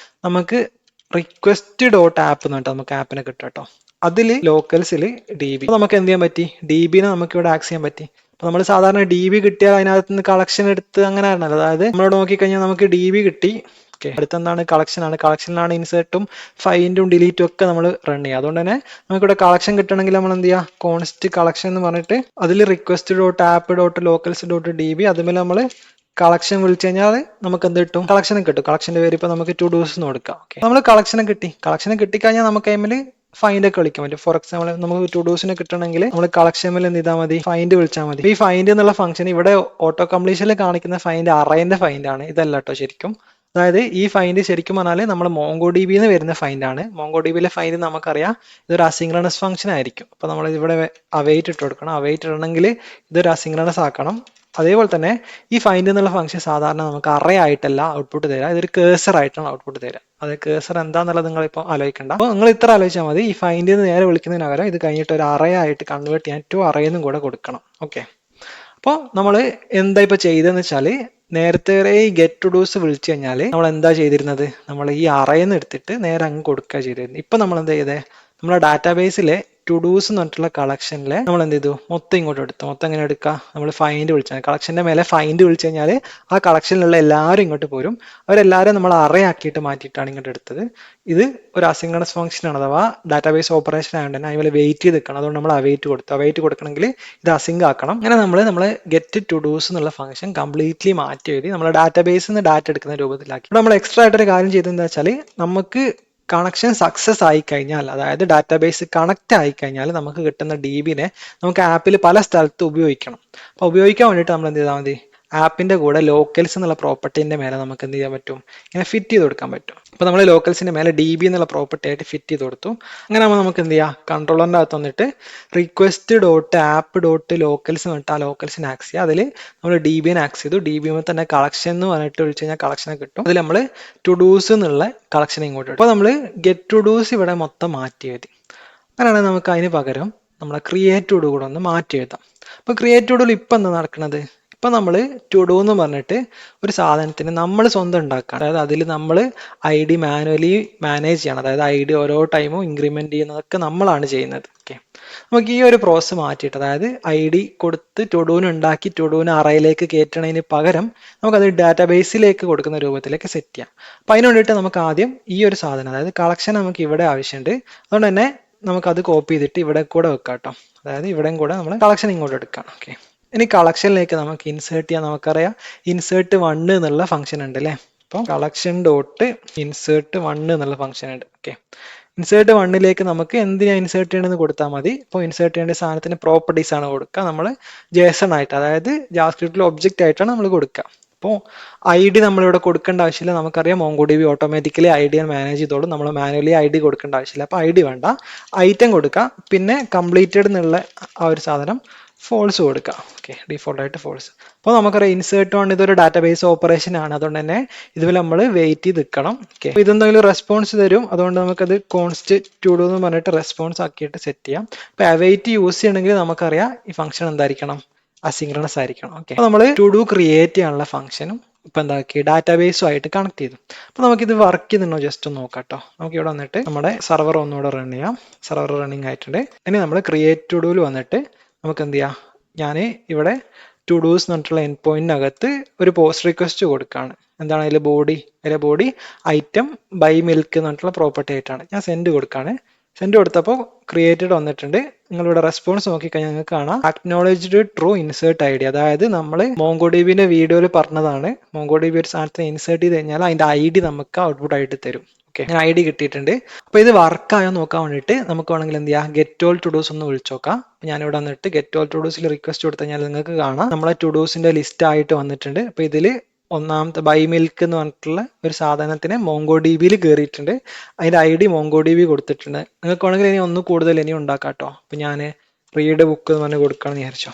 [SPEAKER 1] നമുക്ക് റിക്വസ്റ്റ് ഡോട്ട് ആപ്പ് എന്ന് പറഞ്ഞിട്ട് നമുക്ക് ആപ്പിനെ കിട്ടും കേട്ടോ. അതിൽ ലോക്കൽസിൽ ഡി ബി നമുക്ക് എന്ത് ചെയ്യാൻ പറ്റി, ഡി ബിനെ നമുക്ക് ഇവിടെ ആക്സസ് ചെയ്യാൻ പറ്റി. അപ്പൊ നമ്മൾ സാധാരണ ഡി ബി കിട്ടിയാൽ അതിനകത്ത് നിന്ന് കളക്ഷൻ എടുത്ത് അങ്ങനെ ആണല്ലോ. അതായത് നമ്മളിവിടെ നോക്കിക്കഴിഞ്ഞാൽ നമുക്ക് ഡി ബി കിട്ടി. ഓക്കെ, അടുത്തെന്താണ്, കളക്ഷൻ ആണ്. കളക്ഷനിലാണ് ഇൻസേർട്ടും ഫൈൻഡും ഡിലീറ്റും ഒക്കെ നമ്മൾ റൺ ചെയ്യുക. അതുകൊണ്ട് തന്നെ നമുക്കിവിടെ കളക്ഷൻ കിട്ടണമെങ്കിൽ നമ്മൾ എന്ത് ചെയ്യുക, കോൺസ്റ്റ് കളക്ഷൻ എന്ന് പറഞ്ഞിട്ട് അതിൽ request dot app dot locals dot D B അതുപോലെ നമ്മൾ കളക്ഷൻ വിളിച്ചു കഴിഞ്ഞാൽ നമുക്ക് എന്ത് കിട്ടും, കളക്ഷനും കിട്ടും. കളക്ഷന്റെ പേര് ഇപ്പൊ നമുക്ക് ടു ഡൂസ് എന്ന് കൊടുക്കാം. ഓക്കെ, നമ്മൾ കളക്ഷനെ കിട്ടിക്കഴിഞ്ഞാൽ നമുക്ക് അതിൽ ഫൈൻഡ് ഒക്കെ വിളിക്കാൻ പറ്റും. ഫോർ എക്സാമ്പിൾ നമുക്ക് ടു ഡൂസിനെ കിട്ടണമെങ്കിൽ നമ്മൾ കളക്ഷനിൽ എന്ത് ചെയ്താൽ മതി, ഫൈൻഡ് വിളിച്ചാൽ മതി. ഈ ഫൈൻഡ് എന്നുള്ള ഫംഗ്ഷൻ ഇവിടെ ഓട്ടോ കംപ്ലീഷനിൽ കാണിക്കുന്ന ഫൈൻഡ് അറേന്റെ ഫൈൻഡ് ആണ്, ഇതല്ല കേട്ടോ ശരിക്കും. അതായത് ഈ ഫൈൻഡ് ശരിക്കും പറഞ്ഞാൽ നമ്മുടെ മോങ്കോ ഡി ബിന്ന് വരുന്ന ഫൈൻഡ് ആണ്. മോങ്കോ ഡി ബിയിലെ ഫൈൻഡ് നമുക്കറിയാം ഇതൊരു അസിങ്രണസ് ഫംഗ്ഷൻ ആയിരിക്കും. അപ്പൊ നമ്മൾ ഇവിടെ അവൈറ്റ് ഇട്ട് കൊടുക്കണം. അവൈറ്റ് ഇടണമെങ്കിൽ ഇതൊരു അസിങ്രണസ് ആക്കണം. അതേപോലെ തന്നെ ഈ ഫൈൻഡ് എന്നുള്ള ഫംഗ്ഷൻ സാധാരണ നമുക്ക് അറേ ആയിട്ടല്ല ഔട്ട്പുട്ട് തരാം, ഇതൊരു കേസർ ആയിട്ടാണ് ഔട്ട്പുട്ട് തരാം. അത് കേസർ എന്താന്നുള്ളത് നിങ്ങൾ ഇപ്പോൾ ആലോചിക്കേണ്ട. അപ്പോൾ നിങ്ങൾ ഇത്ര ആലോചിച്ചാൽ മതി. ഈ ഫൈൻഡ് എന്ന് നേരെ വിളിക്കുന്നതിന് പകരം ഇത് കഴിഞ്ഞിട്ട് ഒരു അറേ ആയിട്ട് കൺവേർട്ട് ചെയ്യാൻ ടു അറേന്നും കൂടെ കൊടുക്കണം. ഓക്കെ, അപ്പോൾ നമ്മൾ എന്താ ഇപ്പൊ ചെയ്തതെന്ന് വെച്ചാൽ, നേരത്തെ ഈ ഗെറ്റ് ടു ഡൂസ് വിളിച്ചു കഴിഞ്ഞാൽ നമ്മൾ എന്താ ചെയ്തിരുന്നത്, നമ്മൾ ഈ അറേന്ന് എടുത്തിട്ട് നേരെ അങ്ങ് കൊടുക്കുക ചെയ്തിരുന്നത്. ഇപ്പൊ നമ്മൾ എന്താ ചെയ്തേ, നമ്മുടെ ഡാറ്റാബേസിലെ ടു ഡൂസ് എന്ന് പറഞ്ഞിട്ടുള്ള കളക്ഷനിലെ നമ്മൾ എന്ത് ചെയ്തു, മൊത്തം ഇങ്ങോട്ട് എടുത്തു. മൊത്തം എങ്ങനെ എടുക്കുക, നമ്മൾ ഫൈൻഡ് വിളിച്ചാൽ കളക്ഷന്റെ മേലെ ഫൈൻഡ് വിളിച്ചു കഴിഞ്ഞാൽ ആ കളക്ഷനിലുള്ള എല്ലാവരും ഇങ്ങോട്ട് പോരും. അവരെല്ലാവരും നമ്മൾ അറേ ആക്കിയിട്ട് മാറ്റിയിട്ടാണ് ഇങ്ങോട്ട് എടുത്തത്. ഇത് ഒരു അസിങ്രണസ് ഫംഗ്ഷൻ ആണ്, അഥവാ ഡാറ്റാബേസ് ഓപ്പറേഷൻ ആയതുകൊണ്ട് തന്നെ അതുപോലെ വെയിറ്റ് ചെയ്ത് നിൽക്കണം. അതുകൊണ്ട് നമ്മൾ അവൈറ്റ് കൊടുത്തു. അവൈറ്റ് കൊടുക്കണമെങ്കിൽ ഇത് അസിങ്ക് ആക്കണം. അങ്ങനെ നമ്മൾ ഗെറ്റ് ടു ഡൂസ് എന്നുള്ള ഫംഗ്ഷൻ കംപ്ലീറ്റ്ലി മാറ്റി എഴുതി നമ്മുടെ ഡാറ്റാബേസിൽ നിന്ന് ഡാറ്റ എടുക്കുന്ന രൂപത്തിലാക്കി. നമ്മൾ എക്സ്ട്രാ ആയിട്ടൊരു കാര്യം ചെയ്തതെന്ന് വെച്ചാൽ, നമുക്ക് കണക്ഷൻ സക്സസ് ആയി കഴിഞ്ഞാൽ, അതായത് ഡാറ്റാബേസ് കണക്ട് ആയി കഴിഞ്ഞാൽ നമുക്ക് കിട്ടുന്ന ഡി ബിനെ നമുക്ക് ആപ്പിൽ പല സ്ഥലത്ത് ഉപയോഗിക്കണം. അപ്പൊ ഉപയോഗിക്കാൻ വേണ്ടിയിട്ട് നമ്മൾ എന്ത് ചെയ്താൽ മതി, ആപ്പിന്റെ കൂടെ ലോക്കൽസ് എന്നുള്ള പ്രോപ്പർട്ടിന്റെ മേലെ നമുക്ക് എന്ത് ചെയ്യാൻ പറ്റും, ഇങ്ങനെ ഫിറ്റ് ചെയ്ത് കൊടുക്കാൻ പറ്റും. അപ്പൊ നമ്മൾ ലോക്കൽസിന്റെ മേലെ ഡി ബി എന്നുള്ള പ്രോപ്പർട്ടി ആയിട്ട് ഫിറ്റ് ചെയ്ത് കൊടുത്തു. അങ്ങനെ ആകുമ്പോൾ നമുക്ക് എന്ത് ചെയ്യാം, കൺട്രോളറിന്റെ അകത്ത് വന്നിട്ട് request dot app dot locals എന്നിട്ട് ആ ലോക്കൽസിന് ആക്സ് ചെയ്യുക. അതിൽ നമ്മൾ ഡി ബിനെ ആക്സ് ചെയ്തു. ഡി ബി തന്നെ കളക്ഷൻ എന്ന് പറഞ്ഞിട്ട് വിളിച്ചു കഴിഞ്ഞാൽ കളക്ഷനെ കിട്ടും. അതിൽ നമ്മൾ ടു ഡൂസ് എന്നുള്ള കളക്ഷൻ ഇങ്ങോട്ട് ഇട്ടു. അപ്പൊ നമ്മൾ ഗെറ്റ് ടു ഡൂസ് ഇവിടെ മൊത്തം മാറ്റി എഴുതി. അങ്ങനെയാണെങ്കിൽ നമുക്ക് അതിന് പകരം നമ്മളെ ക്രിയേറ്റ് ടു ഡു കൂടെ ഒന്ന് മാറ്റി എഴുതാം. അപ്പൊ ക്രിയേറ്റ് ടു ഡൂൽ ഇപ്പൊ എന്താ നടക്കുന്നത്, ഇപ്പൊ നമ്മൾ ടു ഡു എന്ന് പറഞ്ഞിട്ട് ഒരു സാധനത്തിന് നമ്മൾ സ്വന്തം ഉണ്ടാക്കുക. അതായത് അതിൽ നമ്മൾ ഐ ഡി മാനുവലി മാനേജ് ചെയ്യണം. അതായത് ഐ ഡി ഓരോ ടൈമും ഇൻക്രിമെന്റ് ചെയ്യുന്നതൊക്കെ നമ്മളാണ് ചെയ്യുന്നത്. ഓക്കെ, നമുക്ക് ഈ ഒരു പ്രോസസ്സ് മാറ്റിയിട്ട്, അതായത് ഐ ഡി കൊടുത്ത് ടുഡൂന് ഉണ്ടാക്കി ടുഡൂന് അറയിലേക്ക് കയറ്റണതിന് പകരം നമുക്കത് ഡാറ്റാബേസിലേക്ക് കൊടുക്കുന്ന രൂപത്തിലേക്ക് സെറ്റ് ചെയ്യാം. അപ്പൊ അതിന് വേണ്ടിയിട്ട് നമുക്ക് ആദ്യം ഈ ഒരു സാധനം, അതായത് കളക്ഷൻ നമുക്ക് ഇവിടെ ആവശ്യമുണ്ട്. അതുകൊണ്ട് തന്നെ നമുക്കത് കോപ്പി ചെയ്തിട്ട് ഇവിടെ കൂടെ വെക്കാം കേട്ടോ. അതായത് ഇവിടെയും കൂടെ നമ്മൾ കളക്ഷൻ ഇങ്ങോട്ട് എടുക്കാം. ഓക്കെ, ഇനി കളക്ഷനിലേക്ക് നമുക്ക് ഇൻസേർട്ട് ചെയ്യാൻ നമുക്കറിയാം ഇൻസേർട്ട് 1 എന്നുള്ള ഫംഗ്ഷൻ ഉണ്ട് അല്ലേ. അപ്പോൾ കളക്ഷൻ ഡോട്ട് ഇൻസേർട്ട് 1 എന്നുള്ള ഫംഗ്ഷൻ ഉണ്ട്. ഓക്കെ, ഇൻസേർട്ട് 1ലേക്ക് നമുക്ക് എന്തിനാ ഇൻസേർട്ട് ചെയ്യണമെന്ന് കൊടുത്താൽ മതി. ഇപ്പോൾ ഇൻസേർട്ട് ചെയ്യേണ്ട സാധനത്തിന് പ്രോപ്പർട്ടീസ് ആണ് കൊടുക്കുക. നമ്മൾ ജേസൺ ആയിട്ട്, അതായത് ജാവാസ്ക്രിപ്റ്റിൽ ഒബ്ജക്റ്റ് ആയിട്ടാണ് നമ്മൾ കൊടുക്കുക. അപ്പോൾ ഐ ഡി നമ്മളിവിടെ കൊടുക്കേണ്ട ആവശ്യമില്ല. നമുക്കറിയാം മോങ്കോ D be automatically I D manage ചെയ്തോളും. നമ്മൾ മാനുവലി ഐ ഡി കൊടുക്കേണ്ട ആവശ്യമില്ല. അപ്പോൾ ഐ ഡി വേണ്ട, ഐറ്റം കൊടുക്കുക. പിന്നെ കംപ്ലീറ്റഡ് എന്നുള്ള ആ ഒരു സാധനം ഫോൾസ് കൊടുക്കാം. ഓക്കെ, ഡിഫോൾട്ട് ആയിട്ട് ഫോൾസ്. അപ്പോൾ നമുക്കറിയാം ഇൻസേർട്ട് വൺ ഇതൊരു ഡാറ്റാബേസ് ഓപ്പറേഷൻ ആണ്, അതുകൊണ്ട് തന്നെ ഇതിൽ നമ്മൾ വെയിറ്റ് ചെയ്ത് നിൽക്കണം. ഓക്കെ, ഇതെന്തെങ്കിലും റെസ്പോൺസ് തരും, അതുകൊണ്ട് നമുക്കത് കോൺസ്റ്റ് ടു ഡു എന്ന് പറഞ്ഞിട്ട് റെസ്പോൺസ് ആക്കിയിട്ട് സെറ്റ് ചെയ്യാം. അപ്പോൾ അവൈറ്റ് യൂസ് ചെയ്യണമെങ്കിൽ നമുക്കറിയാം ഈ ഫംഗ്ഷൻ എന്തായിരിക്കണം, അസിൻക്രണസ് ആയിരിക്കണം. ഓക്കെ, നമ്മൾ ടു ഡു ക്രിയേറ്റ് ചെയ്യാനുള്ള ഫംഗ്ഷനും ഇപ്പൊ എന്താക്കി ഡാറ്റാബേസും ആയിട്ട് കണക്ട് ചെയ്തു. അപ്പൊ നമുക്കിത് വർക്ക് ചെയ്യുന്നുണ്ടോ ജസ്റ്റ് ഒന്ന് നോക്കാം കേട്ടോ. നമുക്ക് ഇവിടെ വന്നിട്ട് നമ്മുടെ സെർവർ ഒന്നുകൂടെ റൺ ചെയ്യാം. സെർവർ റണ്ണിങ് ആയിട്ടുണ്ട്. ഇനി നമ്മൾ ക്രിയേറ്റ് ടു ഡൂയിൽ വന്നിട്ട് നമുക്ക് എന്ത് ചെയ്യാം, ഞാൻ ഇവിടെ ടു ഡൂസ് എന്ന് പറഞ്ഞിട്ടുള്ള എൻഡ് പോയിന്റിനകത്ത് ഒരു പോസ്റ്റ് റിക്വസ്റ്റ് കൊടുക്കുകയാണ്. എന്താണ് അതിലെ ബോഡി ഐറ്റം ബൈ മിൽക്ക് എന്ന് പറഞ്ഞിട്ടുള്ള പ്രോപ്പർട്ടി ആയിട്ടാണ് ഞാൻ സെൻഡ് കൊടുക്കുകയാണ്. സെൻഡ് കൊടുത്തപ്പോൾ ക്രിയേറ്റഡ് വന്നിട്ടുണ്ട്. നിങ്ങളിവിടെ റെസ്പോൺസ് നോക്കിക്കഴിഞ്ഞാൽ നിങ്ങൾക്ക് കാണാം acknowledged true insert I D. അതായത് നമ്മൾ മോങ്കോഡിബിന്റെ വീഡിയോയിൽ പറഞ്ഞതാണ്, മോങ്കോഡിബി ഒരു സാധനത്തിന് ഇൻസേർട്ട് ചെയ്ത് കഴിഞ്ഞാൽ അതിന്റെ ഐ ഡി നമുക്ക് ഔട്ട്പുട്ട് ആയിട്ട് തരും. ഓക്കെ, ഐ ഡി കിട്ടിയിട്ടുണ്ട്. അപ്പൊ ഇത് വർക്കായോ നോക്കാൻ വേണ്ടിയിട്ട് നമുക്ക് വേണമെങ്കിൽ എന്ത് ചെയ്യാം, ഗെറ്റ് ഓൾ ടു ഡൂസ് ഒന്ന് വിളിച്ചു നോക്കാം. ഞാനിവിടെ വന്നിട്ട് ഗെറ്റ് ഓൾ ടു ഡൂസിൽ റിക്വസ്റ്റ് കൊടുത്തു കഴിഞ്ഞാൽ നിങ്ങൾക്ക് കാണാം നമ്മളെ ടു ഡൂസിന്റെ ലിസ്റ്റ് ആയിട്ട് വന്നിട്ടുണ്ട്. അപ്പൊ ഇതിൽ ഒന്നാമത്തെ ബൈ മിൽക്ക് എന്ന് പറഞ്ഞിട്ടുള്ള ഒരു സാധനത്തിന് മോങ്കോഡിബിയിൽ കയറിയിട്ടുണ്ട്. അതിന്റെ ഐ ഡി മോങ്കോഡിബി കൊടുത്തിട്ടുണ്ട്. നിങ്ങൾക്ക് വേണമെങ്കിൽ ഇനി ഒന്ന് കൂടുതൽ ഇനി ഉണ്ടാക്കാം കേട്ടോ. അപ്പൊ ഞാൻ റീഡ് ബുക്ക് എന്ന് പറഞ്ഞ് കൊടുക്കാമെന്ന് വിചാരിച്ചോ.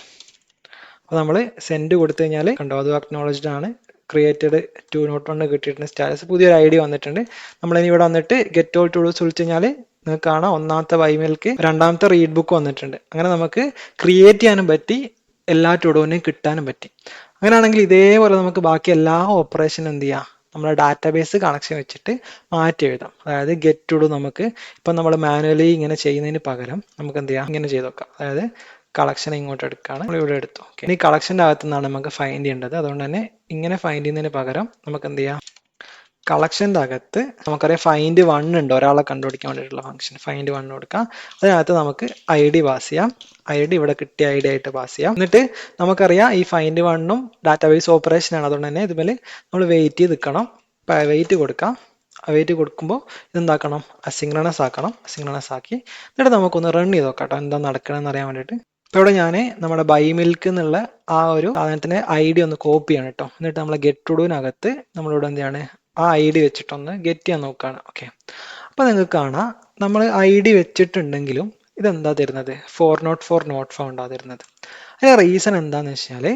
[SPEAKER 1] അപ്പൊ നമ്മൾ സെൻഡ് കൊടുത്തു കഴിഞ്ഞാൽ കണ്ടോ, അത് അക്നോളജ്ഡ് ആണ്. ക്രിയേറ്റഡ് 2.1 കിട്ടിയിട്ടുണ്ട്. സ്റ്റാറ്റസ് പുതിയൊരു ഐ ഡി വന്നിട്ടുണ്ട്. നമ്മളിനി ഇവിടെ വന്നിട്ട് ഗെറ്റ് ഓൾ ടു ഡൂസ് വിളിച്ചു കഴിഞ്ഞാൽ നിങ്ങൾക്ക് കാണാം ഒന്നാമത്തെ ബൈ മിൽക്ക്, രണ്ടാമത്തെ റീഡ് ബുക്ക് വന്നിട്ടുണ്ട്. അങ്ങനെ നമുക്ക് ക്രിയേറ്റ് ചെയ്യാനും പറ്റി, എല്ലാ ടുഡോനെയും കിട്ടാനും പറ്റി. അങ്ങനെയാണെങ്കിൽ ഇതേപോലെ നമുക്ക് ബാക്കി എല്ലാ ഓപ്പറേഷനും എന്ത് ചെയ്യാം, നമ്മുടെ ഡാറ്റാബേസ് കണക്ഷൻ വെച്ചിട്ട് മാറ്റി എഴുതാം. അതായത് ഗെറ്റ് ടു ഡു നമുക്ക് ഇപ്പം നമ്മൾ മാനുവലി ഇങ്ങനെ ചെയ്യുന്നതിന് പകരം നമുക്ക് എന്ത് ചെയ്യാം, ഇങ്ങനെ ചെയ്ത് നോക്കാം. അതായത് കളക്ഷൻ ഇങ്ങോട്ട് എടുക്കുകയാണ്, നമ്മൾ ഇവിടെ എടുത്തു. ഓക്കെ, ഇനി കളക്ഷൻ്റെ അകത്തു നിന്നാണ് നമുക്ക് ഫൈൻഡ് ചെയ്യേണ്ടത്. അതുകൊണ്ട് തന്നെ ഇങ്ങനെ ഫൈൻഡ് ചെയ്യുന്നതിന് പകരം നമുക്ക് എന്ത് ചെയ്യാം, കളക്ഷൻ്റെ അകത്ത് നമുക്കറിയാം ഫൈൻഡ് വൺ ഉണ്ട്, ഒരാളെ കണ്ടുപിടിക്കാൻ വേണ്ടിയിട്ടുള്ള ഫംഗ്ഷൻ ഫൈൻഡ് വൺ കൊടുക്കാം. അതിനകത്ത് നമുക്ക് ഐ ഡി പാസ് ചെയ്യാം. ഐ ഡി ഇവിടെ കിട്ടിയ ഐ ഡി ആയിട്ട് പാസ് ചെയ്യാം. എന്നിട്ട് നമുക്കറിയാം ഈ ഫൈൻഡ് വണ്ണും ഡാറ്റാബേസ് ഓപ്പറേഷൻ ആണ്, അതുകൊണ്ട് തന്നെ ഇതുപോലെ നമ്മൾ വെയിറ്റ് ചെയ്ത് നിൽക്കണം. ഇപ്പം വെയിറ്റ് കൊടുക്കാം. വെയിറ്റ് കൊടുക്കുമ്പോൾ ഇതെന്താക്കണം, അസിൻക്രണസ് ആക്കണം. അസിൻക്രണസ് ആക്കി എന്നിട്ട് നമുക്കൊന്ന് റൺ ചെയ്ത് നോക്കാം കേട്ടോ, എന്താ നടക്കണമെന്ന് അറിയാൻ വേണ്ടിയിട്ട്. ഇപ്പോൾ ഇവിടെ ഞാൻ നമ്മുടെ ബൈ മിൽക്ക് എന്നുള്ള ആ ഒരു സാധനത്തിന്റെ ഐ ഡി ഒന്ന് കോപ്പി ചെയ്യണം കേട്ടോ. എന്നിട്ട് നമ്മളെ ഗെറ്റ് ടു ഡൂവിനകത്ത് നമ്മളിവിടെ എന്താണ് ആ ഐ ഡി വെച്ചിട്ടൊന്ന് ഗെറ്റ് ചെയ്യാൻ നോക്കുകയാണ്. ഓക്കെ, അപ്പോൾ നിങ്ങൾക്ക് കാണാം നമ്മൾ ഐ ഡി വെച്ചിട്ടുണ്ടെങ്കിലും ഇതെന്താ തരുന്നത്, 404 നോട്ട് ഫൗണ്ട് ആ തരുന്നത്. അതിന്റെ റീസൺ എന്താണെന്ന് വെച്ചാൽ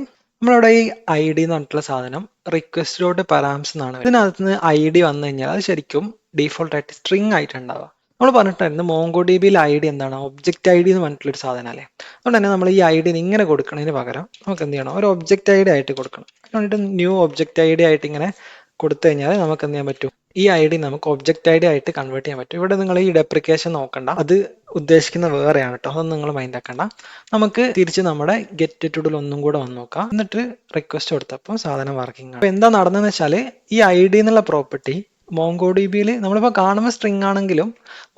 [SPEAKER 1] നമ്മളിവിടെ ഈ ഐ ഡി എന്ന് പറഞ്ഞിട്ടുള്ള സാധനം റിക്വസ്റ്റ് ഡോട്ട് പാരാംസ് എന്നാണ്. ഇതിനകത്ത് നിന്ന് ഐ ഡി വന്നു കഴിഞ്ഞാൽ അത് ശരിക്കും ഡീഫോൾട്ട് ആയിട്ട് സ്ട്രിങ് ആയിട്ടുണ്ടാവുക. നമ്മൾ പറഞ്ഞിട്ടായിരുന്നു മോങ്കോഡിബിയിൽ ഐ ഡി എന്താണ്, ഒബ്ജക്റ്റ് ഐ ഡി എന്ന് പറഞ്ഞിട്ടുള്ളൊരു സാധനം അല്ലേ. അതുകൊണ്ട് തന്നെ നമ്മൾ ഈ ഐ ഡി ഇങ്ങനെ കൊടുക്കുന്നതിന് പകരം നമുക്ക് എന്ത് ചെയ്യണം, ഒരു ഒബ്ജക്റ്റ് ഐ ഡി ആയിട്ട് കൊടുക്കണം. അതുകൊണ്ടിട്ട് ന്യൂ ഒബ്ജക്റ്റ് ഐ ഡി ആയിട്ട് ഇങ്ങനെ കൊടുത്തു കഴിഞ്ഞാൽ നമുക്ക് എന്ത് ചെയ്യാൻ പറ്റും, ഈ ഐ ഡി നമുക്ക് ഒബ്ജക്റ്റ് ഐ ഡി ആയിട്ട് കൺവേർട്ട് ചെയ്യാൻ പറ്റും. ഇവിടെ നിങ്ങൾ ഈ ഡെപ്രിക്കേഷൻ നോക്കണ്ട, അത് ഉദ്ദേശിക്കുന്ന വേറെയാണ് കേട്ടോ, അതൊന്നും നിങ്ങൾ മൈൻഡ് ആക്കണ്ട. നമുക്ക് തിരിച്ച് നമ്മുടെ ഗെറ്റ് ടു ഡൂൽ ഒന്നും കൂടെ വന്ന് നോക്കാം. എന്നിട്ട് റിക്വസ്റ്റ് കൊടുത്തപ്പോൾ സാധനം വർക്കിംഗ് ആണ്. അപ്പൊ എന്താ നടന്നതെന്ന് വെച്ചാൽ ഈ ഐ ഡി എന്നുള്ള പ്രോപ്പർട്ടി മോങ്കോഡിബിയിൽ നമ്മളിപ്പോൾ കാണുമ്പോൾ സ്ട്രിങ് ആണെങ്കിലും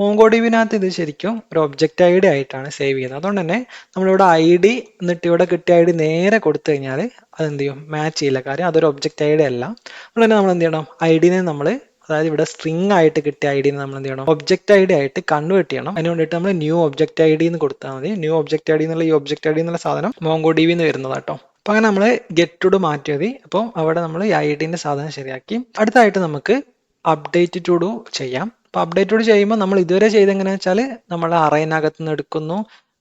[SPEAKER 1] മോങ്കോഡിബിനകത്ത് ഇത് ശരിക്കും ഒരു ഒബ്ജക്റ്റ് ഐ ഡി ആയിട്ടാണ് സേവ് ചെയ്യുന്നത്. അതുകൊണ്ട് തന്നെ നമ്മളിവിടെ ഐ ഡി എന്നിട്ട് ഇവിടെ കിട്ടിയ ഐ ഡി നേരെ കൊടുത്തു കഴിഞ്ഞാൽ അതെന്ത് ചെയ്യും, മാച്ച് ചെയ്യില്ല. കാര്യം അതൊരു ഒബ്ജക്റ്റ് ഐ ഡി അല്ല. അതുകൊണ്ട് തന്നെ നമ്മൾ എന്ത് ചെയ്യണം, ഐ ഡിനെ നമ്മൾ അതായത് ഇവിടെ സ്ട്രിങ് ആയിട്ട് കിട്ടിയ ഐ ഡിനെ നമ്മൾ എന്ത് ചെയ്യണം, ഒബ്ജക്റ്റ് ഐ ഡി ആയിട്ട് കൺവേർട്ട് ചെയ്യണം. അതിന് വേണ്ടിയിട്ട് നമ്മൾ ന്യൂ ഒബ്ജക്റ്റ് ഐ ഡി എന്ന് കൊടുത്താൽ മതി. ന്യൂ ഒബ്ജക്റ്റ് ഐ ഡി എന്നുള്ള ഈ ഒബ്ജക്റ്റ് ഐ ഡി എന്നുള്ള സാധനം മോങ്കോഡിബി എന്ന് വരുന്നത് കേട്ടോ. അപ്പൊ അങ്ങനെ നമ്മൾ ഗെറ്റ് ടു ഡു മാറ്റി മതി. അപ്പോൾ അവിടെ നമ്മൾ ഈ ഐ ഡിന്റെ സാധനം ശരിയാക്കി. അടുത്തായിട്ട് നമുക്ക് അപ്ഡേറ്റ് ടു ഡു ചെയ്യാം. അപ്പൊ അപ്ഡേറ്റ് ടു ഡു ചെയ്യുമ്പോൾ നമ്മൾ ഇതുവരെ ചെയ്തെങ്ങനെയാണെന്ന് വെച്ചാൽ നമ്മൾ അറേനകത്ത് നിന്ന് എടുക്കുന്നു,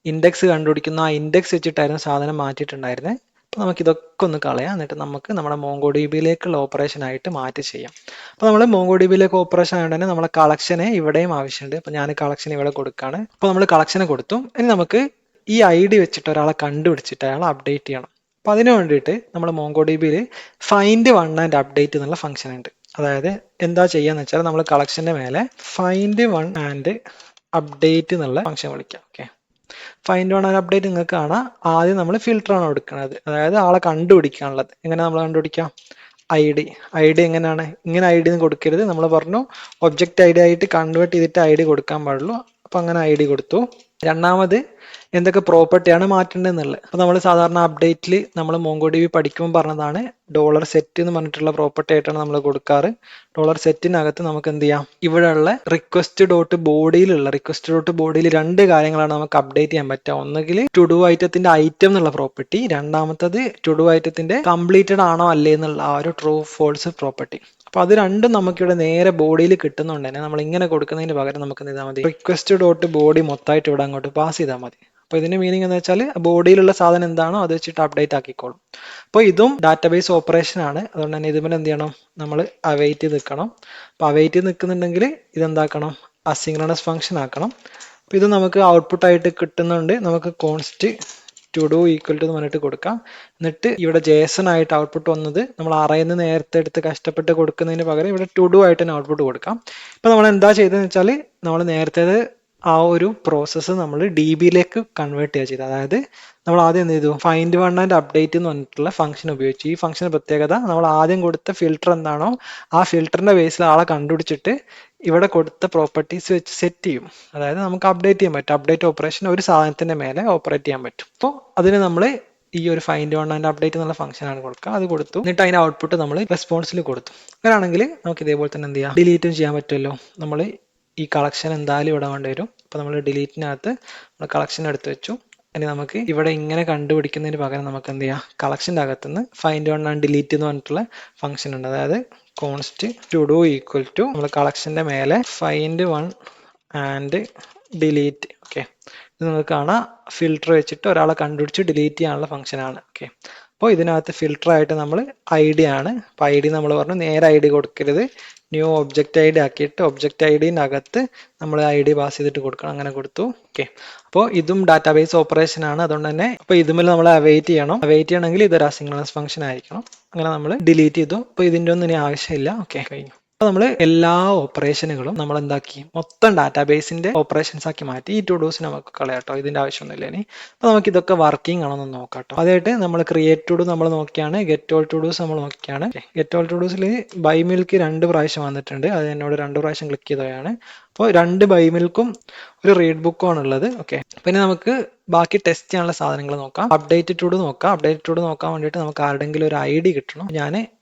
[SPEAKER 1] ഇൻഡെക്സ് കണ്ടുപിടിക്കുന്നു, ആ ഇൻഡെക്സ് വെച്ചിട്ടായിരുന്നു സാധനം മാറ്റിയിട്ടുണ്ടായിരുന്നത്. അപ്പൊ നമുക്ക് ഇതൊക്കെ ഒന്ന് കളയാം. എന്നിട്ട് നമുക്ക് നമ്മുടെ മോങ്കോഡിബിയിലേക്കുള്ള ഓപ്പറേഷൻ ആയിട്ട് മാറ്റി ചെയ്യാം. അപ്പൊ നമ്മൾ മോങ്കോഡിബിയിലേക്ക് ഓപ്പറേഷൻ ആയതുകൊണ്ട് തന്നെ നമ്മളെ കളക്ഷനെ ഇവിടെയും ആവശ്യമുണ്ട്. അപ്പൊ ഞാൻ കളക്ഷൻ ഇവിടെ കൊടുക്കുകയാണ്. അപ്പൊ നമ്മൾ കളക്ഷനെ കൊടുത്തു. ഇനി നമുക്ക് ഈ ഐ ഡി വെച്ചിട്ട് ഒരാളെ കണ്ടുപിടിച്ചിട്ട് അയാളെ അപ്ഡേറ്റ് ചെയ്യണം. അപ്പൊ അതിന് വേണ്ടിയിട്ട് നമ്മൾ മോങ്കോഡിബിയിൽ ഫൈൻഡ് വൺ ആൻഡ് അപ്ഡേറ്റ് എന്നുള്ള ഫംഗ്ഷൻ ഉണ്ട്. അതായത് എന്താ ചെയ്യാന്ന് വെച്ചാൽ നമ്മൾ കളക്ഷന്റെ മേലെ ഫൈൻഡ് വൺ ആൻഡ് അപ്ഡേറ്റ് എന്നുള്ള ഫംഗ്ഷൻ വിളിക്കാം. Okay, find one and update നിങ്ങൾക്ക് കാണാം. ആദ്യം നമ്മൾ ഫിൽട്ടർ ആണ് കൊടുക്കുന്നത്, അതായത് ആളെ കണ്ടുപിടിക്കാനുള്ളത്. എങ്ങനെ നമ്മൾ കണ്ടുപിടിക്കാം, ഐ ഡി എങ്ങനെയാണ്, ഇങ്ങനെ ഐ ഡി ഒന്നും കൊടുക്കരുത്. നമ്മൾ പറഞ്ഞു ഒബ്ജക്റ്റ് ഐ ഡി ആയിട്ട് കൺവേർട്ട് ചെയ്തിട്ട് ഐ ഡി കൊടുക്കാൻ പാടുള്ളൂ. അപ്പൊ അങ്ങനെ ഐ ഡി കൊടുത്തു. രണ്ടാമത് എന്തൊക്കെ പ്രോപ്പർട്ടിയാണ് മാറ്റേണ്ടതെന്നുള്ളത്. അപ്പൊ നമ്മൾ സാധാരണ അപ്ഡേറ്റിൽ നമ്മൾ മോങ്കോഡിബി പഠിക്കുമ്പോൾ പറഞ്ഞതാണ് $set എന്ന് പറഞ്ഞിട്ടുള്ള പ്രോപ്പർട്ടി ആയിട്ടാണ് നമ്മൾ കൊടുക്കാറ്. $setനകത്ത് നമുക്ക് എന്ത് ചെയ്യാം, ഇവിടെയുള്ള റിക്വസ്റ്റ് ഡോട്ട് ബോഡിയിൽ രണ്ട് കാര്യങ്ങളാണ് നമുക്ക് അപ്ഡേറ്റ് ചെയ്യാൻ പറ്റുക. ഒന്നുകിൽ ടു ഡു ഐറ്റത്തിന്റെ ഐറ്റം എന്നുള്ള പ്രോപ്പർട്ടി, രണ്ടാമത്തത് ടു ഡു ഐറ്റത്തിന്റെ കംപ്ലീറ്റഡ് ആണോ അല്ലേ എന്നുള്ള ആ ഒരു ട്രൂ ഫോൾസ് പ്രോപ്പർട്ടി. അപ്പൊ അത് രണ്ടും നമുക്കിവിടെ നേരെ ബോഡിയിൽ കിട്ടുന്നുണ്ട് തന്നെ നമ്മൾ ഇങ്ങനെ കൊടുക്കുന്നതിന് പകരം നമുക്ക് എന്ത് ചെയ്താൽ മതി, റിക്വസ്റ്റ് ഡോട്ട് ബോഡി മൊത്തമായിട്ട് ഇവിടെ അങ്ങോട്ട് പാസ് ചെയ്താൽ മതി. അപ്പോൾ ഇതിന്റെ മീനിങ് എന്ന് വെച്ചാൽ ബോഡിയിലുള്ള സാധനം എന്താണോ അത് വെച്ചിട്ട് അപ്ഡേറ്റ് ആക്കിക്കോളും. അപ്പോൾ ഇതും ഡാറ്റാബേസ് ഓപ്പറേഷൻ ആണ്. അതുകൊണ്ട് തന്നെ ഇതുപോലെ എന്ത് ചെയ്യണം, നമ്മൾ അവൈറ്റ് ചെയ്ത് നിൽക്കണം. അപ്പോൾ അവൈറ്റ് ചെയ്ത് നിൽക്കുന്നുണ്ടെങ്കിൽ ഇതെന്താക്കണം, അസിൻക്രണസ് ഫംഗ്ഷൻ ആക്കണം. അപ്പോൾ ഇത് നമുക്ക് ഔട്ട്പുട്ട് ആയിട്ട് കിട്ടുന്നുണ്ട്. നമുക്ക് const todo equal to എന്ന് പറഞ്ഞിട്ട് കൊടുക്കാം. എന്നിട്ട് ഇവിടെ ജേസൺ ആയിട്ട് ഔട്ട്പുട്ട് വന്നത് നമ്മൾ അറയിന്ന് നേരത്തെ എടുത്ത് കഷ്ടപ്പെട്ട് കൊടുക്കുന്നതിന് പകരം ഇവിടെ ടു ഡു ആയിട്ട് തന്നെ ഔട്ട്പുട്ട് കൊടുക്കാം. ഇപ്പൊ നമ്മൾ എന്താ ചെയ്തതെന്ന് വെച്ചാൽ നമ്മൾ നേരത്തെ ആ ഒരു പ്രോസസ്സ് നമ്മൾ ഡി ബിയിലേക്ക് കൺവേർട്ട് ചെയ്യുക ചെയ്തത്. അതായത് നമ്മൾ ആദ്യം എന്ത് ചെയ്തു, ഫൈൻഡ് വൺ ആൻഡ് അപ്ഡേറ്റ് എന്ന് പറഞ്ഞിട്ടുള്ള ഫംഗ്ഷൻ ഉപയോഗിച്ചു. ഈ ഫംഗ്ഷന്റെ പ്രത്യേകത നമ്മൾ ആദ്യം കൊടുത്ത ഫിൽട്ടർ എന്താണോ ആ ഫിൽട്ടറിന്റെ ബേസിൽ ആളെ കണ്ടുപിടിച്ചിട്ട് ഇവിടെ കൊടുത്ത പ്രോപ്പർട്ടീസ് വെച്ച് സെറ്റ് ചെയ്യും. അതായത് നമുക്ക് അപ്ഡേറ്റ് ചെയ്യാൻ പറ്റും. അപ്ഡേറ്റ് ഓപ്പറേഷൻ ഒരു സാധനത്തിന്റെ മേലെ ഓപ്പറേറ്റ് ചെയ്യാൻ പറ്റും. അപ്പോൾ അതിന് നമ്മൾ ഈ ഒരു ഫൈൻഡ് വൺ ആൻഡ് അപ്ഡേറ്റ് എന്നുള്ള ഫംഗ്ഷൻ ആണ് കൊടുക്കുക. അത് കൊടുത്തു. എന്നിട്ട് അതിന്റെ ഔട്ട്പുട്ട് നമ്മൾ റെസ്പോൺസിൽ കൊടുത്തു. അങ്ങനെയാണെങ്കിൽ നമുക്ക് ഇതേപോലെ തന്നെ എന്ത് ചെയ്യാം, ഡിലീറ്റും ചെയ്യാൻ പറ്റുമല്ലോ. നമ്മൾ ഈ കളക്ഷൻ എന്തായാലും ഇവിടെ വേണ്ടി വരും. അപ്പോൾ നമ്മൾ ഡിലീറ്റിനകത്ത് നമ്മൾ കളക്ഷൻ എടുത്ത് വെച്ചു. ഇനി നമുക്ക് ഇവിടെ ഇങ്ങനെ കണ്ടുപിടിക്കുന്നതിന് പകരം നമുക്ക് എന്ത് ചെയ്യാം, കളക്ഷൻ്റെ അകത്തുനിന്ന് ഫൈൻഡ് വൺ ആൻഡ് ഡിലീറ്റ് എന്ന് പറഞ്ഞിട്ടുള്ള ഫംഗ്ഷൻ ഉണ്ട്. അതായത് const todo equal to നമ്മൾ കളക്ഷന്റെ മേലെ find one and delete. Okay, ഇത് നമുക്ക് കാണാം, ഫിൽട്ടർ വെച്ചിട്ട് ഒരാളെ കണ്ടുപിടിച്ച് ഡിലീറ്റ് ചെയ്യാനുള്ള ഫംഗ്ഷൻ ആണ്. ഓക്കെ, അപ്പോൾ ഇതിനകത്ത് ഫിൽട്ടർ ആയിട്ട് നമ്മൾ ഐ ഡി ആണ്. അപ്പോൾ ഐ ഡി നമ്മൾ പറഞ്ഞു നേരെ ഐ ഡി കൊടുക്കരുത്, ന്യൂ ഒബ്ജക്റ്റ് ഐ ഡി ആക്കിയിട്ട് ഒബ്ജക്റ്റ് ഐ ഡിനകത്ത് നമ്മൾ ഐ ഡി പാസ് ചെയ്തിട്ട് കൊടുക്കണം. അങ്ങനെ കൊടുത്തു. ഓക്കെ, അപ്പോൾ ഇതും ഡാറ്റാബേസ് ഓപ്പറേഷൻ ആണ്. അതുകൊണ്ട് തന്നെ അപ്പോൾ ഇതുമേൽ നമ്മൾ അവൈറ്റ് ചെയ്യണം. അവൈറ്റ് ചെയ്യണമെങ്കിൽ ഇതൊരു അസിൻക്രണസ് ഫംഗ്ഷൻ ആയിരിക്കണം. അങ്ങനെ നമ്മൾ ഡിലീറ്റ് ചെയ്തു. അപ്പോൾ ഇതിൻ്റെ ഒന്നും ഇനി ആവശ്യമില്ല. ഓക്കെ, കഴിഞ്ഞു. അപ്പോൾ നമ്മൾ എല്ലാ ഓപ്പറേഷനുകളും നമ്മൾ എന്താക്കി, മൊത്തം ഡാറ്റാബേസിന്റെ ഓപ്പറേഷൻസ് ആക്കി മാറ്റി. ഈ ടു ഡൂസ് നമുക്ക് കളയാട്ടോ, ഇതിന്റെ ആവശ്യമൊന്നുമില്ല ഇനി. അപ്പോൾ നമുക്ക് ഇതൊക്കെ വർക്കിംഗ് ആണെന്ന് നോക്കാട്ടോ. അതായിട്ട് നമ്മൾ ക്രിയേറ്റ് ടു ഡു നമ്മൾ നോക്കിയാണ്, ഗെറ്റ് ഓൾ ടു ഡൂസ് നമ്മൾ നോക്കിയാണ്. ഗെറ്റ് ഓൾ ടു ഡൂസിൽ ബൈ മിൽക്ക് 2 പ്രാവശ്യം വന്നിട്ടുണ്ട്. അത് എന്നോട് 2 പ്രാവശ്യം ക്ലിക്ക് ചെയ്തതാണ്. അപ്പോൾ 2 ബൈ മിൽക്കും ഒരു റീഡ് ബുക്കും ആണുള്ളത്. ഓക്കെ, പിന്നെ നമുക്ക് ബാക്കി ടെസ്റ്റ് ചെയ്യാനുള്ള സാധനങ്ങൾ നോക്കാം. അപ്ഡേറ്റ് ടു ഡു നോക്കാം. അപ്ഡേറ്റ് ടു ഡു നോക്കാൻ വേണ്ടിയിട്ട് നമുക്ക് ആരുടെങ്കിലും ഒരു ഐ ഡി കിട്ടണം. ഞാൻ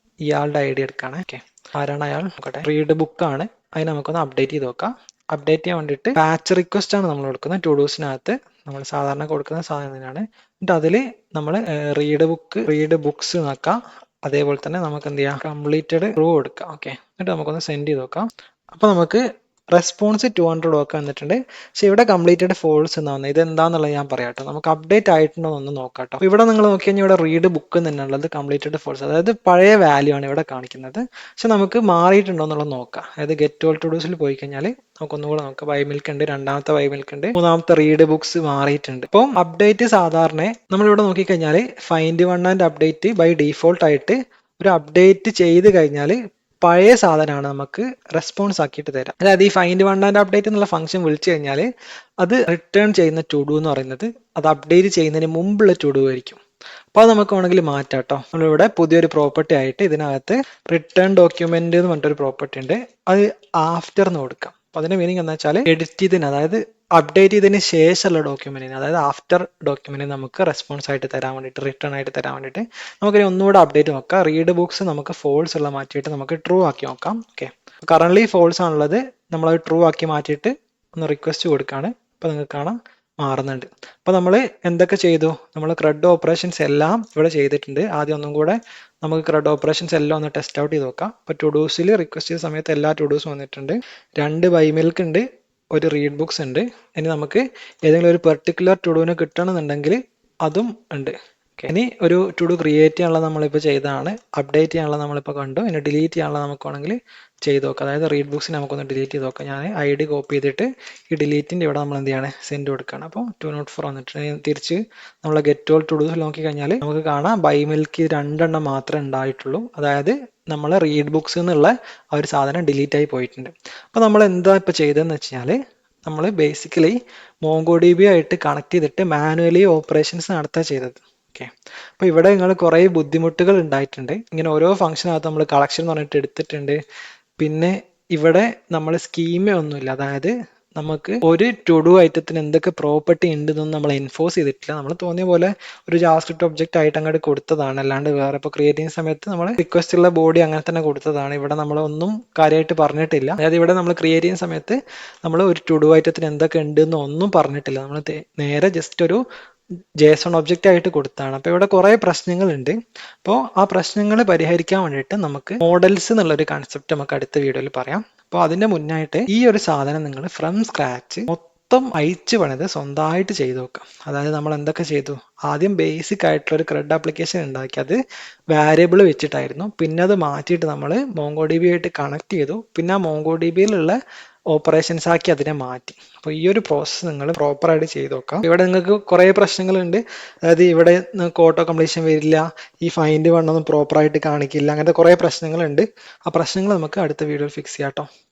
[SPEAKER 1] ഇയാളുടെ ഐ ഡി എടുക്കുകയാണ്. ഓക്കെ, ആരാണ് അയാൾ നോക്കട്ടെ. റീഡ് ബുക്ക് ആണ്. അതിന് നമുക്കൊന്ന് അപ്ഡേറ്റ് ചെയ്ത് നോക്കാം. അപ്ഡേറ്റ് ചെയ്യാൻ വേണ്ടിയിട്ട് പാച്ച് റിക്വസ്റ്റ് ആണ് നമ്മൾ കൊടുക്കുന്നത്. ടു ഡൂസിനകത്ത് നമ്മൾ സാധാരണ കൊടുക്കുന്ന സാധനം തന്നെയാണ്. എന്നിട്ട് അതിൽ നമ്മൾ റീഡ് ബുക്സ് നോക്കാം. അതേപോലെ തന്നെ നമുക്ക് എന്ത് ചെയ്യാം, കംപ്ലീറ്റഡ് ട്രൂ കൊടുക്കാം. ഓക്കെ, എന്നിട്ട് നമുക്കൊന്ന് സെൻഡ് ചെയ്ത് നോക്കാം. അപ്പോൾ നമുക്ക് റെസ്പോൺസ് 200 ഒക്കെ വന്നിട്ടുണ്ട്. പക്ഷെ ഇവിടെ കംപ്ലീറ്റഡ് ഫോൾസ് എന്ന് വന്നത്. ഇത് എന്താണെന്നുള്ളത് ഞാൻ പറയാം കേട്ടോ. നമുക്ക് അപ്ഡേറ്റ് ആയിട്ടുണ്ടോ എന്ന് നോക്കാം കേട്ടോ. ഇവിടെ നിങ്ങൾ നോക്കി കഴിഞ്ഞാൽ ഇവിടെ റീഡ് ബുക്ക് തന്നെയുള്ളത് കംപ്ലീറ്റഡ് ഫോൾസ്, അതായത് പഴയ വാല്യൂ ആണ് ഇവിടെ കാണിക്കുന്നത്. പക്ഷെ നമുക്ക് മാറിയിട്ടുണ്ടോ എന്നുള്ളത് നോക്കാം. അതായത് ഗെറ്റ് ഓൾ ടു ഡൂസിൽ പോയി കഴിഞ്ഞാൽ നമുക്കൊന്നുകൂടെ നോക്കാം. ബൈ മിൽക്ക് ഉണ്ട്, രണ്ടാമത്തെ ബൈ മിൽക്ക് ഉണ്ട്, മൂന്നാമത്തെ റീഡ് ബുക്സ് മാറിയിട്ടുണ്ട്. അപ്പം അപ്ഡേറ്റ് സാധാരണ നമ്മളിവിടെ നോക്കിക്കഴിഞ്ഞാൽ find one and update by default ആയിട്ട് ഒരു അപ്ഡേറ്റ് ചെയ്ത് കഴിഞ്ഞാൽ പഴയ സാധനമാണ് നമുക്ക് റെസ്പോൺസ് ആക്കിയിട്ട് തരാം. അതായത് ഈ ഫൈൻഡ് വൺ ആൻഡ് അപ്ഡേറ്റ് എന്നുള്ള ഫംഗ്ഷൻ വിളിച്ചു കഴിഞ്ഞാൽ അത് റിട്ടേൺ ചെയ്യുന്ന ടു ഡു എന്ന് പറയുന്നത് അത് അപ്ഡേറ്റ് ചെയ്യുന്നതിന് മുമ്പുള്ള ടു ഡു ആയിരിക്കും. അപ്പോൾ അത് നമുക്ക് വേണമെങ്കിൽ മാറ്റാം കേട്ടോ. നമ്മളിവിടെ പുതിയൊരു പ്രോപ്പർട്ടി ആയിട്ട് ഇതിനകത്ത് റിട്ടേൺ ഡോക്യുമെന്റ് എന്ന് പറഞ്ഞിട്ടൊരു പ്രോപ്പർട്ടി ഉണ്ട്. അത് ആഫ്റ്റർ എന്ന് കൊടുക്കാം. അപ്പോൾ അതിന്റെ മീനിങ് എന്താ വെച്ചാൽ എഡിറ്റ് ചെയ്തതിന്, അതായത് അപ്ഡേറ്റ് ചെയ്തതിന് ശേഷമുള്ള ഡോക്യുമെന്റിന്, അതായത് ആഫ്റ്റർ ഡോക്യുമെന്റ് നമുക്ക് റെസ്പോൺസ് ആയിട്ട് തരാൻ വേണ്ടിയിട്ട്, റിട്ടേൺ ആയിട്ട് തരാൻ വേണ്ടിയിട്ട് നമുക്കിനി ഒന്നുകൂടെ അപ്ഡേറ്റ് നോക്കാം. റീഡ് ബുക്സ് നമുക്ക് ഫോൾസ് ഉള്ള മാറ്റിയിട്ട് നമുക്ക് ട്രൂ ആക്കി നോക്കാം. ഓക്കെ, കറന്റ് ഫോൾസ് ആണുള്ളത്. നമ്മളത് ട്രൂ ആക്കി മാറ്റിയിട്ട് ഒന്ന് റിക്വസ്റ്റ് കൊടുക്കുകയാണ്. അപ്പോൾ നിങ്ങൾക്ക് കാണാം മാറുന്നുണ്ട്. അപ്പോൾ നമ്മൾ എന്തൊക്കെ ചെയ്തു, നമ്മൾ ക്രെഡ് ഓപ്പറേഷൻസ് എല്ലാം ഇവിടെ ചെയ്തിട്ടുണ്ട്. ആദ്യം ഒന്നും കൂടെ നമുക്ക് ക്രെഡ് ഓപ്പറേഷൻസ് എല്ലാം ഒന്ന് ടെസ്റ്റ് ഔട്ട് ചെയ്ത് നോക്കാം. ഇപ്പോൾ ടു ഡൂസിൽ റിക്വസ്റ്റ് ചെയ്ത സമയത്ത് എല്ലാ ടു ഡൂസും വന്നിട്ടുണ്ട്. 2 ബൈ മിൽക്ക് ഉണ്ട്, ഒരു റീഡ് ബുക്സ് ഉണ്ട്. ഇനി നമുക്ക് ഏതെങ്കിലും ഒരു പെർട്ടിക്കുലർ ടു ഡൂവിന് കിട്ടണമെന്നുണ്ടെങ്കിൽ അതും ഉണ്ട്. ഇനി ഒരു ടു ഡു ക്രിയേറ്റ് ചെയ്യാനുള്ളത് നമ്മളിപ്പോൾ ചെയ്തതാണ്. അപ്ഡേറ്റ് ചെയ്യാനുള്ളത് നമ്മളിപ്പോൾ കണ്ടു. ഇനി ഡിലീറ്റ് ചെയ്യാനുള്ളത് നമുക്ക് വേണമെങ്കിൽ ചെയ്ത് നോക്കാം. അതായത് റീഡ് ബുക്സിന് നമുക്കൊന്ന് ഡിലീറ്റ് ചെയ്ത് നോക്കാം. ഞാൻ ഐ ഡി കോപ്പി ചെയ്തിട്ട് ഈ ഡിലീറ്റിൻ്റെ ഇവിടെ നമ്മൾ എന്ത് ചെയ്യാണ്, സെൻഡ് കൊടുക്കുകയാണ്. അപ്പോൾ 204 വന്നിട്ട് തിരിച്ച് നമ്മൾ ഗെറ്റ് ഓൾ ടു ഡൂസ് നോക്കി കഴിഞ്ഞാൽ നമുക്ക് കാണാം ബൈ മിൽക്ക് 2 എണ്ണം മാത്രമേ ഉണ്ടായിട്ടുള്ളൂ. അതായത് നമ്മൾ റീഡ് ബുക്സ് എന്നുള്ള ആ ഒരു സാധനം ഡിലീറ്റ് ആയി പോയിട്ടുണ്ട്. അപ്പോൾ നമ്മൾ എന്താ ഇപ്പോൾ ചെയ്തതെന്ന് വെച്ച് കഴിഞ്ഞാൽ നമ്മൾ ബേസിക്കലി MongoDB ആയിട്ട് കണക്ട് ചെയ്തിട്ട് മാനുവലി ഓപ്പറേഷൻസ് നടത്തുക ചെയ്തത്. ഓക്കെ, അപ്പോൾ ഇവിടെ നിങ്ങൾ കുറേ ബുദ്ധിമുട്ടുകൾ ഉണ്ടായിട്ടുണ്ട്. ഇങ്ങനെ ഓരോ ഫംഗ്ഷനകത്ത് നമ്മൾ കളക്ഷൻ എന്ന് പറഞ്ഞിട്ട് എടുത്തിട്ടുണ്ട്. പിന്നെ ഇവിടെ നമ്മൾ സ്കീമ ഒന്നുമില്ല, അതായത് നമുക്ക് ഒരു ടു ഡു ഐറ്റത്തിന് എന്തൊക്കെ പ്രോപ്പർട്ടി ഉണ്ടെന്നൊന്നും നമ്മൾ എൻഫോഴ്സ് ചെയ്തിട്ടില്ല. നമ്മൾ തോന്നിയ പോലെ ഒരു ജാവാസ്ക്രിപ്റ്റ് ഒബ്ജക്റ്റ് ആയിട്ട് അങ്ങോട്ട് കൊടുത്തതാണ്. അല്ലാണ്ട് വേറെ ഇപ്പോൾ ക്രിയേറ്റ് ചെയ്യുന്ന സമയത്ത് നമ്മൾ റിക്വസ്റ്റ് ഉള്ള ബോഡി അങ്ങനെ തന്നെ കൊടുത്തതാണ്. ഇവിടെ നമ്മൾ ഒന്നും കാര്യമായിട്ട് പറഞ്ഞിട്ടില്ല. അതായത് ഇവിടെ നമ്മൾ ക്രിയേറ്റ് ചെയ്യുന്ന സമയത്ത് നമ്മൾ ഒരു ടു ഡു ഐറ്റത്തിന് എന്തൊക്കെ ഉണ്ടെന്ന് ഒന്നും പറഞ്ഞിട്ടില്ല. നമ്മൾ നേരെ ജസ്റ്റ് ഒരു ജേസൺ ഒബ്ജക്റ്റ് ആയിട്ട് കൊടുത്താണ്. അപ്പോൾ ഇവിടെ കുറേ പ്രശ്നങ്ങളുണ്ട്. അപ്പോൾ ആ പ്രശ്നങ്ങൾ പരിഹരിക്കാൻ വേണ്ടിയിട്ട് നമുക്ക് മോഡൽസ് എന്നുള്ളൊരു കൺസെപ്റ്റ് നമുക്ക് അടുത്ത വീഡിയോയിൽ പറയാം. അപ്പോൾ അതിന്റെ മുന്നായിട്ട് ഈ ഒരു സാധനം നിങ്ങൾ ഫ്രം സ്ക്രാച്ച് മൊത്തം മൊത്തം അയച്ചു പണിത് സ്വന്തമായിട്ട് ചെയ്തു നോക്കാം. അതായത് നമ്മൾ എന്തൊക്കെ ചെയ്തു, ആദ്യം ബേസിക് ആയിട്ടുള്ള ഒരു CRUD ആപ്ലിക്കേഷൻ ഉണ്ടാക്കി. അത് വാരിയബിൾ വെച്ചിട്ടായിരുന്നു. പിന്നെ അത് മാറ്റിയിട്ട് നമ്മൾ MongoDB ആയിട്ട് കണക്ട് ചെയ്തു. പിന്നെ ആ MongoDBയിലുള്ള ഓപ്പറേഷൻസ് ആക്കി അതിനെ മാറ്റി. അപ്പോൾ ഈ ഒരു പ്രോസസ്സ് നിങ്ങൾ പ്രോപ്പറായിട്ട് ചെയ്ത് നോക്കാം. ഇവിടെ നിങ്ങൾക്ക് കുറേ പ്രശ്നങ്ങളുണ്ട്. അതായത് ഇവിടെ നിങ്ങൾക്ക് ഓട്ടോ കംപ്ലീഷൻ വരില്ല, ഈ ഫൈൻഡ് വണ്ണൊന്നും പ്രോപ്പറായിട്ട് കാണിക്കില്ല, അങ്ങനത്തെ കുറേ പ്രശ്നങ്ങളുണ്ട്. ആ പ്രശ്നങ്ങൾ നമുക്ക് അടുത്ത വീഡിയോയിൽ ഫിക്സ് ചെയ്യാം കേട്ടോ.